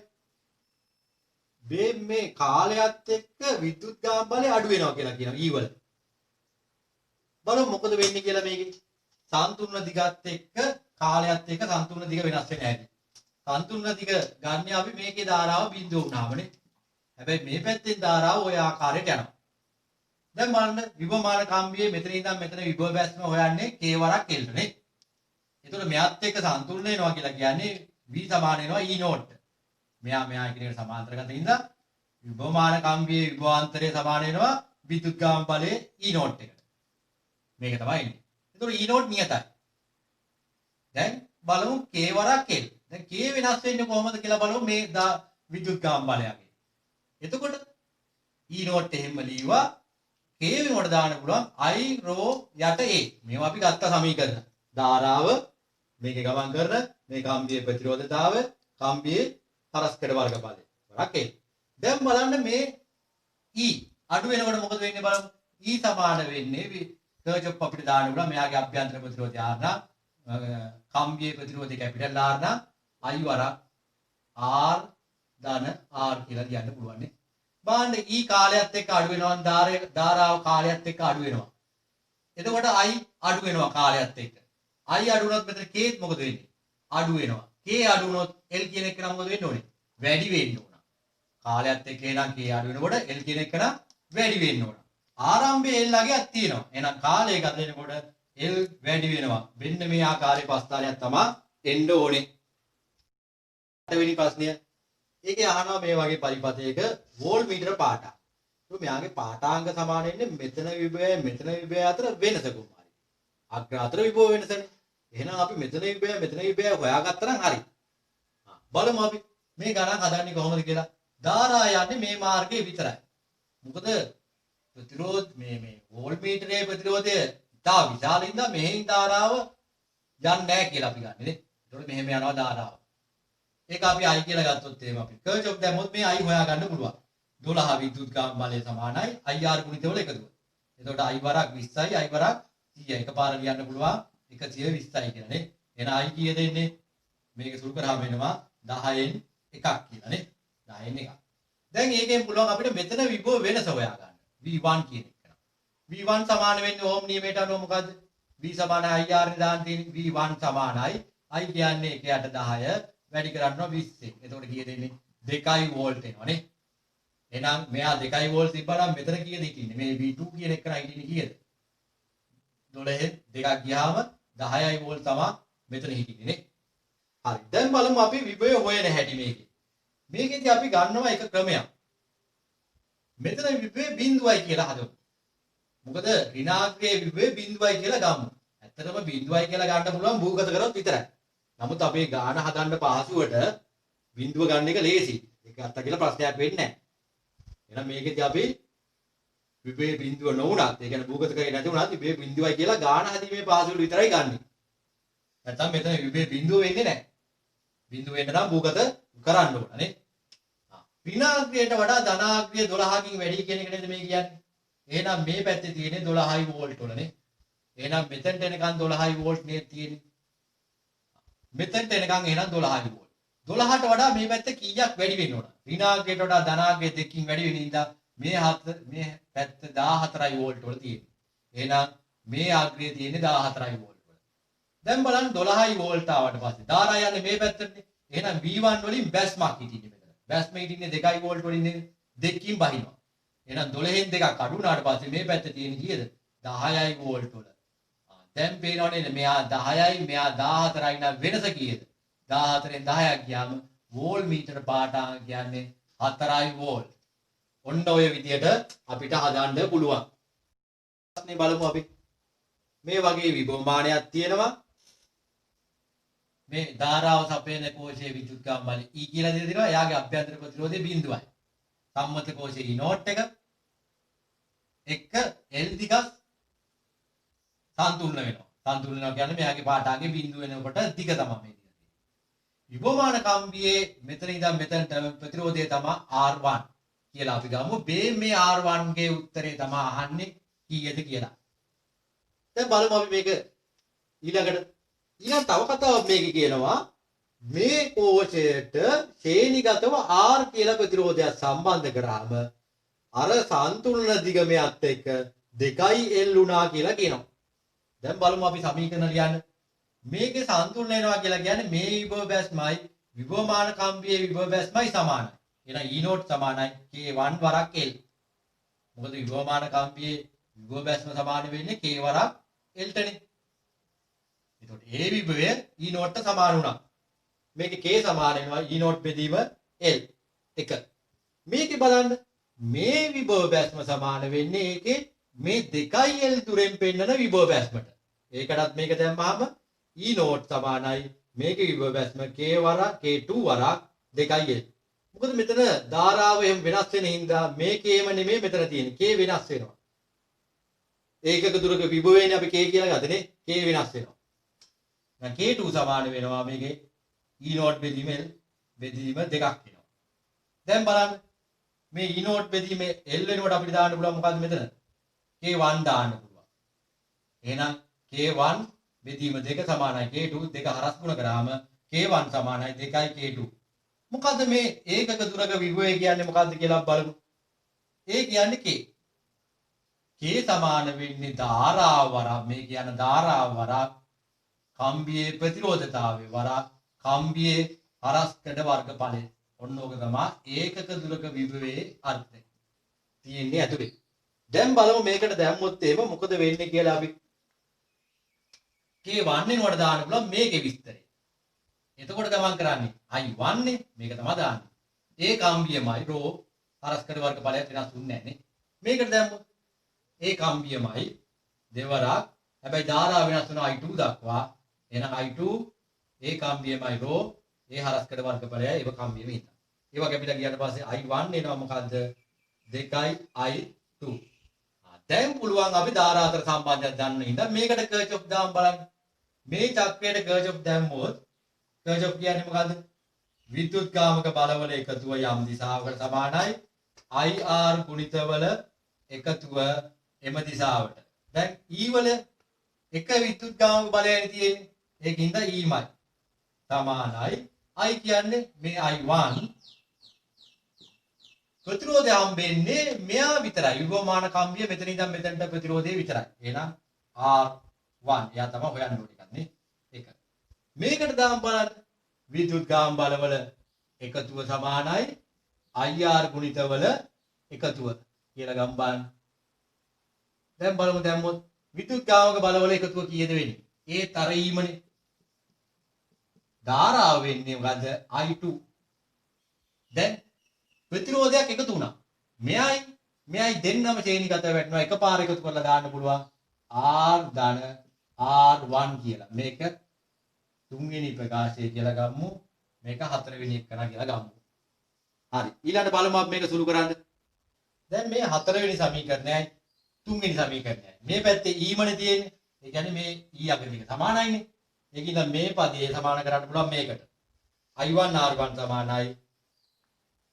මේ කාලයත් එක්ක විද්‍යුත්ගාම බලය අඩු වෙනවා කියලා කියනවා E වල. බලමු මොකද වෙන්නේ කියලා මේකේ. සම්තුලන දිගත් එක්ක කාලයත් එක්ක සම්තුලන දිග වෙනස් වෙන්නේ නැහැ. සම්තුලන දිග ගන්න අපි මේකේ ධාරාව බිඳුව වුණාමනේ. හැබැයි මේ පැත්තෙන් ධාරාව ওই ආකාරයට යනවා. දැන් බලන්න විභවමාන කම්බියේ මෙතන ඉඳන් මෙතන විභව බැස්ම හොයන්නේ k වරක් L නේ. එතකොට මෙයත් එක්ක සම්තුලන වෙනවා කියලා කියන්නේ v සමාන වෙනවා E නෝට්. මෙයා එකිනෙකට සමාන්තරගත ඉඳලා විභවමාන කම්බියේ විභවාන්තරය සමාන වෙනවා විද්‍යුත්ගාම බලයේ E නෝට් එකට. මේක තමයි ඉන්නේ. එතකොට E නෝට් නියතයි. දැන් බලමු k වරක් L. දැන් k වෙනස් වෙන්නේ කොහොමද කියලා බලමු මේ විද්‍යුත්ගාම බලයගේ. එතකොට E නෝට් එහෙම ලියුවා k වෙනකොට දාන්න පුළුවන් I ρ යට a. මේවා අපි ගත්ත සමීකරණ. ධාරාව මේකේ ගමන් කරන මේ කම්බියේ ප්‍රතිරෝධතාවය කම්බියේ පරස්පර වර්ගඵලය. වරක් L. දැන් බලන්න මේ E අඩු වෙනකොට මොකද වෙන්නේ බලමු. E සමාන වෙන්නේ කර්චොෆ් අපිට දාන්න පුළුවන් මෙයාගේ අභ්‍යන්තර ප්‍රතිරෝධය R නම් කම්බියේ ප්‍රතිරෝධය කැපිටල් R නම් I වරක් R ධන R කියලා කියන්න පුළුවන් නේ. බලන්න E කාලයත් එක්ක අඩු වෙනවා ධාරාව කාලයත් එක්ක අඩු වෙනවා. එතකොට I අඩු වෙනවා කාලයත් එක්ක. I අඩු වුණොත් මෙතන k මොකද වෙන්නේ? අඩු වෙනවා. k අඩු වුණොත් L කියන එක නම් මොකද වෙන්න ඕනේ? වැඩි වෙන්න ඕන. කාලයත් එක්ක එනම් k අඩු වෙනකොට L කියන එක නම් වැඩි වෙන්න ඕන. ආරම්භයේ L අගයක් තියෙනවා. එහෙනම් කාලය ගත වෙනකොට L වැඩි වෙනවා. මෙන්න මේ ආකාරයේ පස්තාලයක් තමයි එන්න ඕනේ. 8 වෙනි ප්‍රශ්නය. ඒකේ අහනවා මේ වගේ පරිපථයක වෝල්ට් මීටර පාඨ. ඒක මෙයාගේ පාඨාංග සමාන වෙන්නේ මෙතන විභවය අතර වෙනස කොහොමද? අග්‍ර අතර විභව වෙනසනේ. එහෙනම් අපි මෙතන විභවය හොයාගත්තා නම් හරි. බලමු අපි මේ ගණන් හදන්නේ කොහොමද කියලා. ධාරා යන්නේ මේ මාර්ගයේ විතරයි. මොකද ප්‍රතිරෝධ මේ වෝල්ට් මීටරයේ ප්‍රතිරෝධය තා විශාල ඉඳලා මෙහෙන් ධාරාව යන්නේ නැහැ කියලා අපි ගන්නෙ නේ. ඒතකොට මෙහෙම යනවා ධාරාව. ඒක අපි I කියලා ගත්තොත් එහෙම අපි කර්චොෆ් දැම්මොත් මේ I හොයා ගන්න පුළුවන්. 12 විද්‍යුත්ගාම බලය සමානයි IR ගුණිතවල එකතුව. එතකොට I වරක් 20යි I වරක් 30යි. එකපාර ලියන්න පුළුවන් 120යි කියලා නේ. එහෙනම් I කීයද එන්නේ? මේක සුළු කරාම වෙනවා 10න් එකක් කියලා නේ. 10න් එකක්. දැන් ඒකෙන් පුළුවන් අපිට මෙතන විභව වෙනස හොයා ගන්න. V1 කියන එක. V1 සමාන වෙන්නේ ඕම් නියමයට අනුව මොකද්ද? V සමානයි IR නේ දාන්න තියෙන්නේ. V1 සමානයි I කියන්නේ 1යට 10 වැඩි කරනවා 20. එතකොට කීයද එන්නේ? 2 වෝල්ට් එනවා නේ. එහෙනම් මෙයා 2 වෝල්ට් තිබ්බනම් මෙතන කීයද හිටින්නේ? මේ V2 කියන එක කරා හිටින්නේ කීයද? 12 2ක් ගියාම 10යි වෝල්ට් තමයි මෙතන හිටින්නේ නේ. හරි. දැන් බලමු අපි විභවය හොයන හැටි මේකේ. මේකෙදි අපි ගන්නවා එක ක්‍රමයක්. මෙතන විභවය බිඳුවයි කියලා හදමු. මොකද ඍණාග්‍රයේ විභවය බිඳුවයි කියලා ගමු. ඇත්තටම බිඳුවයි කියලා ගන්න පුළුවන් භූගත කරොත් විතරයි. නමුත් අපේ ගාන හදන්න පහසුවට බිඳුව ගන්න එක ලේසි. ඒක අත්ත කියලා ප්‍රශ්නයක් වෙන්නේ නැහැ. එහෙනම් මේකෙදි අපි විභේ බිඳුව නොඋනත් ඒ කියන්නේ භූගත කරේ නැති උනත් විභේ බිඳුවයි කියලා ගාන හදීමේ පහසුවට විතරයි ගන්නෙ. නැත්නම් මෙතන විභේ බිඳුව වෙන්නේ නැහැ. බිඳුව වෙන්න නම් භූගත කරන්න ඕන නේ. ඍණාග්‍රයට වඩා ධනාග්‍රය 12කින් වැඩි කියන එක නේද මේ කියන්නේ. එහෙනම් මේ පැත්තේ තියෙන්නේ 12යි වෝල්ට් වලනේ. එහෙනම් මෙතනට එනකන් 12යි වෝල්ට් නේද තියෙන්නේ. මෙතනට එනකන් එහෙනම් 12යි වෝල්ට්. 12ට වඩා මේ පැත්ත කීයක් වැඩි වෙන්න ඕන? ඍණාග්‍රයට වඩා ධනාග්‍රය දෙකකින් වැඩි වෙන නිසා මේ පැත්ත 14යි වෝල්ට් වල තියෙන්නේ. එහෙනම් මේ අග්‍රය තියෙන්නේ 14යි වෝල්ට් වල. දැන් බලන්න 12යි වෝල්ට් ආවට පස්සේ ධාරා යන්නේ මේ පැත්තටනේ. එහෙනම් V1 වලින් බැස්මක් හිටින්නේ මෙතන. බැස්ම හිටින්නේ 2යි වෝල්ට් වලින් නේද? දෙකකින් බහිනවා. එහෙනම් 12න් දෙකක් අඩු වුණාට පස්සේ මේ පැත්තේ තියෙන්නේ කීයද? 10යි වෝල්ට් වල. දැන් පේනවනේ මෙයා 10යි මෙයා 14යි නම් වෙනස කීයද? 14න් 10ක් ගියාම වෝල් මීටර පාඨාංග කියන්නේ 4යි වෝල්ට්. ඔන්න ඔය විදියට අපිට හදන්න පුළුවන්. ප්‍රශ්නේ බලමු අපි. මේ වගේ විභවමානයක් තියෙනවා. මේ ධාරාව සපයන කෝෂයේ විද්‍යුත් ගාම බල E කියලා දෙනවා. එයාගේ අභ්‍යන්තර ප්‍රතිරෝධය බිඳුවයි. සම්මත කෝෂයේ E නෝට් එක L දිග සන්තුලන වෙනවා. සන්තුලන වෙනවා කියන්නේ මෙයාගේ පාඨාංගේ බිඳුව වෙනකොට දිග තමයි මේ දිග තියෙන්නේ. විභවමාන කම්බියේ මෙතන ඉඳන් මෙතනට ප්‍රතිරෝධය තමයි R1 කියලා අපි ගමු. මේ R1 ගේ උත්තරේ තමයි අහන්නේ කීයද කියලා. දැන් බලමු අපි මේක ඊළඟට තව කතාවක් මේක කියනවා මේ කෝෂයට ශ්‍රේණිගතව R කියලා ප්‍රතිරෝධයක් සම්බන්ධ කරාම අර සන්තුලන දිගමයත් එක්ක 2L වුණා කියලා කියනවා. දැන් බලමු අපි සමීකරණ ලියන්න. මේකේ සන්තුලන වෙනවා කියලා කියන්නේ මේ විභව බැස්මයි විභවමාන කම්බියේ විභව බැස්මයි සමානයි. එහෙනම් E නෝට් සමානයි K1 වරක් L. මොකද විභවමාන කම්බියේ විභව බැස්ම සමාන වෙන්නේ K වරක් L ටනේ. එතකොට ඒ විභවය E නෝට්ට සමාන වුණා. මේකේ K සමාන වෙනවා E නෝට් බෙදීම L 1. මේකේ බලන්න මේ විභව බැස්ම සමාන වෙන්නේ ඒකේ මේ 2L දුරෙන් පෙන්නන විභව බැස්මට. ඒකටත් මේක දැම්මහම E නෝට් සමානයි මේකේ විභව බැස්ම K වරක් K2 වරක් 2L. මොකද මෙතන ධාරාව එහෙම වෙනස් වෙන හින්දා මේකේම නෙමෙයි මෙතන තියෙන්නේ. K වෙනස් වෙනවා. ඒකක දුරක විභවයනේ අපි K කියලා ගත්තනේ. K වෙනස් වෙනවා. දැන් K2 සමාන වෙනවා මේකේ E නෝට් බෙදීම L බෙදීම දෙකක් වෙනවා. දැන් බලන්න මේ E නෝට් බෙදීම L වෙනකොට අපිට දාන්න පුළුවන් මොකද්ද මෙතන? K1 දාන්න පුළුවන්. එහෙනම් K1 බෙදීම 2 සමානයි K2 දෙක හරස් ගුණ කරාම K1 සමානයි 2යි K2. මොකද්ද මේ ඒකක දුරක විභවය කියන්නේ මොකද්ද කියලා බලමු. ඒ කියන්නේ K. K සමාන වෙන්නේ ධාරාව වරක් මේ කියන ධාරාව වරක් කම්බියේ ප්‍රතිරෝධතාවය වරක් කම්බියේ හරස්කඩ වර්ගඵලය. ඔන්න ඕක තමයි ඒකක දුරක විභවයේ අර්ථය. තියෙන්නේ ඇතුලේ. දැන් බලමු මේකට දැම්මොත් එහෙම මොකද වෙන්නේ කියලා අපි K1 වෙනවට දාන්න පුළුවන් මේකේ විස්තරය. එතකොට ගමන් කරන්නේ I1 නේ මේක තමයි දාන්නේ. ඒ කම්බියමයි ρ හරස්කඩ වර්ගඵලයක් වෙනස් වෙන්නේ නැහැ නේ. මේකට දැම්මොත් ඒ කම්බියමයි දෙවරක් හැබැයි ධාරාව වෙනස් වෙනවා I2 දක්වා. එහෙනම් I2 ඒ කම්බියමයි ρ ඒ හරස්කඩ වර්ගඵලයයි ඒව කම්බියෙම ඉන්න. ඒ වගේ අපිට ගියන්න පස්සේ I1 එනවා මොකද්ද? 2යි I2. දැන් පුළුවන් අපි ධාරා අතර සම්බන්ධයක් ගන්න ඉඳන් මේකට කර්චොප් දාම් බලන්න. මේ චක්‍රයට කර්චොප් දැම්මොත් කර්චොප් කියන්නේ මොකද්ද? විද්‍යුත් ගාමක බලවල එකතුව යම් දිශාවකට සමානයි IR ගුණිතවල එකතුව එම දිශාවට. දැන් E වල එක විද්‍යුත් ගාමක බලයයි තියෙන්නේ. ඒකින්ද E මයි සමානයි I කියන්නේ මේ I1 ප්‍රතිරෝධය හම්බෙන්නේ මෙයා විතරයි. විභවමාන කම්බිය මෙතන ඉඳන් මෙතනට ප්‍රතිරෝධය විතරයි. එහෙනම් R1 එයා තමයි හොයන්න ඕනේ එකක් නේ. ඒක. මේකට දාම් බලන්න විද්‍යුත් ගාම බලවල එකතුව සමානයි IR ගුණිතවල එකතුව කියලා ගම් බලන්න. දැන් බලමු දැම්මොත් විද්‍යුත් ගාමක බලවල එකතුව කීයද වෙන්නේ? ඒ තරීමනේ. ධාරාව වෙන්නේ මොකද්ද? I2. දැන් ප්‍රතිරෝධයක් එකතු වුණා. මෙයයි දෙන්නම ශ්‍රේණිගතව වැටෙනවා. එකපාර එකතු කරලා දාන්න පුළුවන් R ධන R1 කියලා. මේක තුන්වෙනි ප්‍රකාශය කියලා ගමු. මේක හතරවෙනි එක කරා කියලා ගමු. හරි. ඊළඟට බලමු අපි මේක සුළු කරන්න. දැන් මේ හතරවෙනි සමීකරණයයි තුන්වෙනි සමීකරණයයි. මේ පැත්තේ ඊමනේ තියෙන්නේ. ඒ කියන්නේ මේ ඊ අග දෙක සමානයිනේ. ඒකින්ද මේ පදේ සමාන කරන්න පුළුවන් මේකට. I1 R1 සමානයි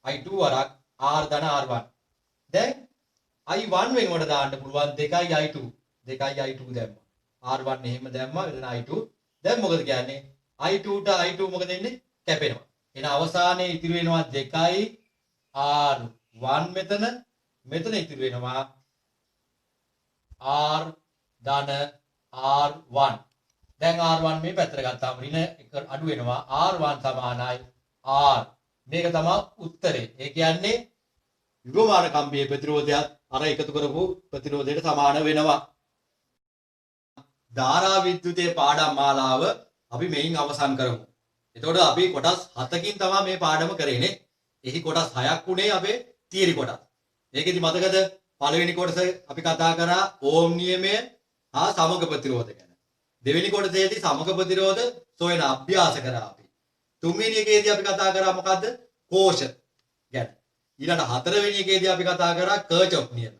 I2 වරක් R ධන R1. දැන් I1 වෙනුවට දාන්න පුළුවන් 2යි I2. 2යි I2 දැම්මා. R1 එහෙම දැම්මා. එතන I2. දැන් මොකද කියන්නේ? I2 ට I2 මොකද වෙන්නේ? කැපෙනවා. එන අවසානයේ ඉතිරි වෙනවා 2යි R1 මෙතන ඉතිරි වෙනවා R ධන R1. දැන් R1 මේ පැත්තට ගත්තාම ඍණ එක අඩු වෙනවා. R1 සමානයි R. මේක තමයි උත්තරේ. ඒ කියන්නේ විභවමාන කම්බියේ ප්‍රතිරෝධයත් අර එකතු කරපු ප්‍රතිරෝධයට සමාන වෙනවා. ධාරා විද්‍යුතයේ පාඩම් මාලාව අපි මෙයින් අවසන් කරමු. එතකොට අපි කොටස් 7කින් තමයි මේ පාඩම කරේනේ. එහි කොටස් 6ක් උනේ අපේ තියරි කොටස්. ඒකෙදි මතකද පළවෙනි කොටස අපි කතා කරා ඕම් නියමය හා සමග ප්‍රතිරෝධ ගැන. දෙවෙනි කොටසේදී සමග ප්‍රතිරෝධ සොයන අභ්‍යාස කරා අපි. තුන්වෙනි එකේදී අපි කතා කරා මොකද්ද? කෝෂ ගැන. ඊළඟ හතරවෙනි එකේදී අපි කතා කරා කර්චොෆ් නියම.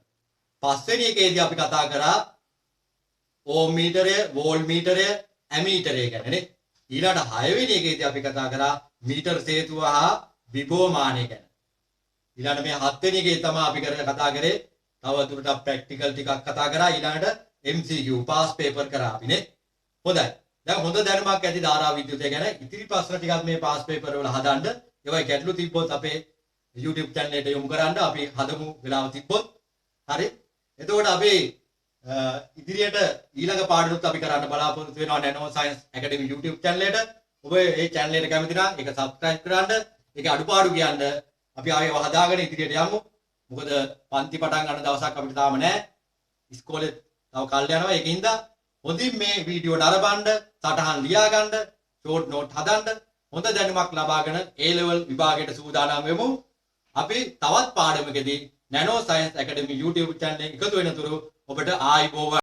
පස්වෙනි එකේදී අපි කතා කරා ඕම් මීටරය, වෝල්ට් මීටරය, ඇමීටරය ගැනනේ. ඊළඟ හයවෙනි එකේදී අපි කතා කරා මීටර සේතුව හා විභවමානය ගැන. ඊළඟ මේ හත්වෙනි එකේ තමයි අපි කතා කරේ තව දුරටත් ප්‍රැක්ටිකල් ටිකක් කතා කරා. ඊළඟට MCQ පාස් පේපර් කරා අපිනේ. හොඳයි. දැන් හොඳ දැනුමක් ඇති ධාරා විද්‍යුතය ගැන ඉතිරි ප්‍රශ්න ටිකක් මේ පාස් පේපර් වල හදන්න. ඒවයි ගැටලු තිබ්බොත් අපේ YouTube channel එකට යොමු කරන්න අපි හදමු වෙලාව තිබ්බොත්. හරි. එතකොට අපි ඉදිරියට ඊළඟ පාඩමුත් අපි කරන්න බලාපොරොත්තු වෙනවා Nano Science Academy YouTube channel එකට. ඔබ මේ channel එකට කැමති නම් ඒක subscribe කරන්න. ඒකේ අඩුපාඩු කියන්න අපි ආයෙ හදාගෙන ඉදිරියට යමු. මොකද පන්ති පටන් ගන්න දවසක් අපිට තාම නැහැ. ඉස්කෝලේ තව කල් යනවා. ඒකින්ද හොඳින් මේ වීඩියෝ නරඹන්න, සටහන් ලියා ගන්න, ෂෝට් නෝට් හදන්න, හොඳ දැනුමක් ලබාගෙන A level විභාගයට සූදානම් වෙමු. අපි තවත් පාඩමකදී Nano Science Academy YouTube channel එක එකතු වෙනතුරු ඔබට ආයිබෝවන්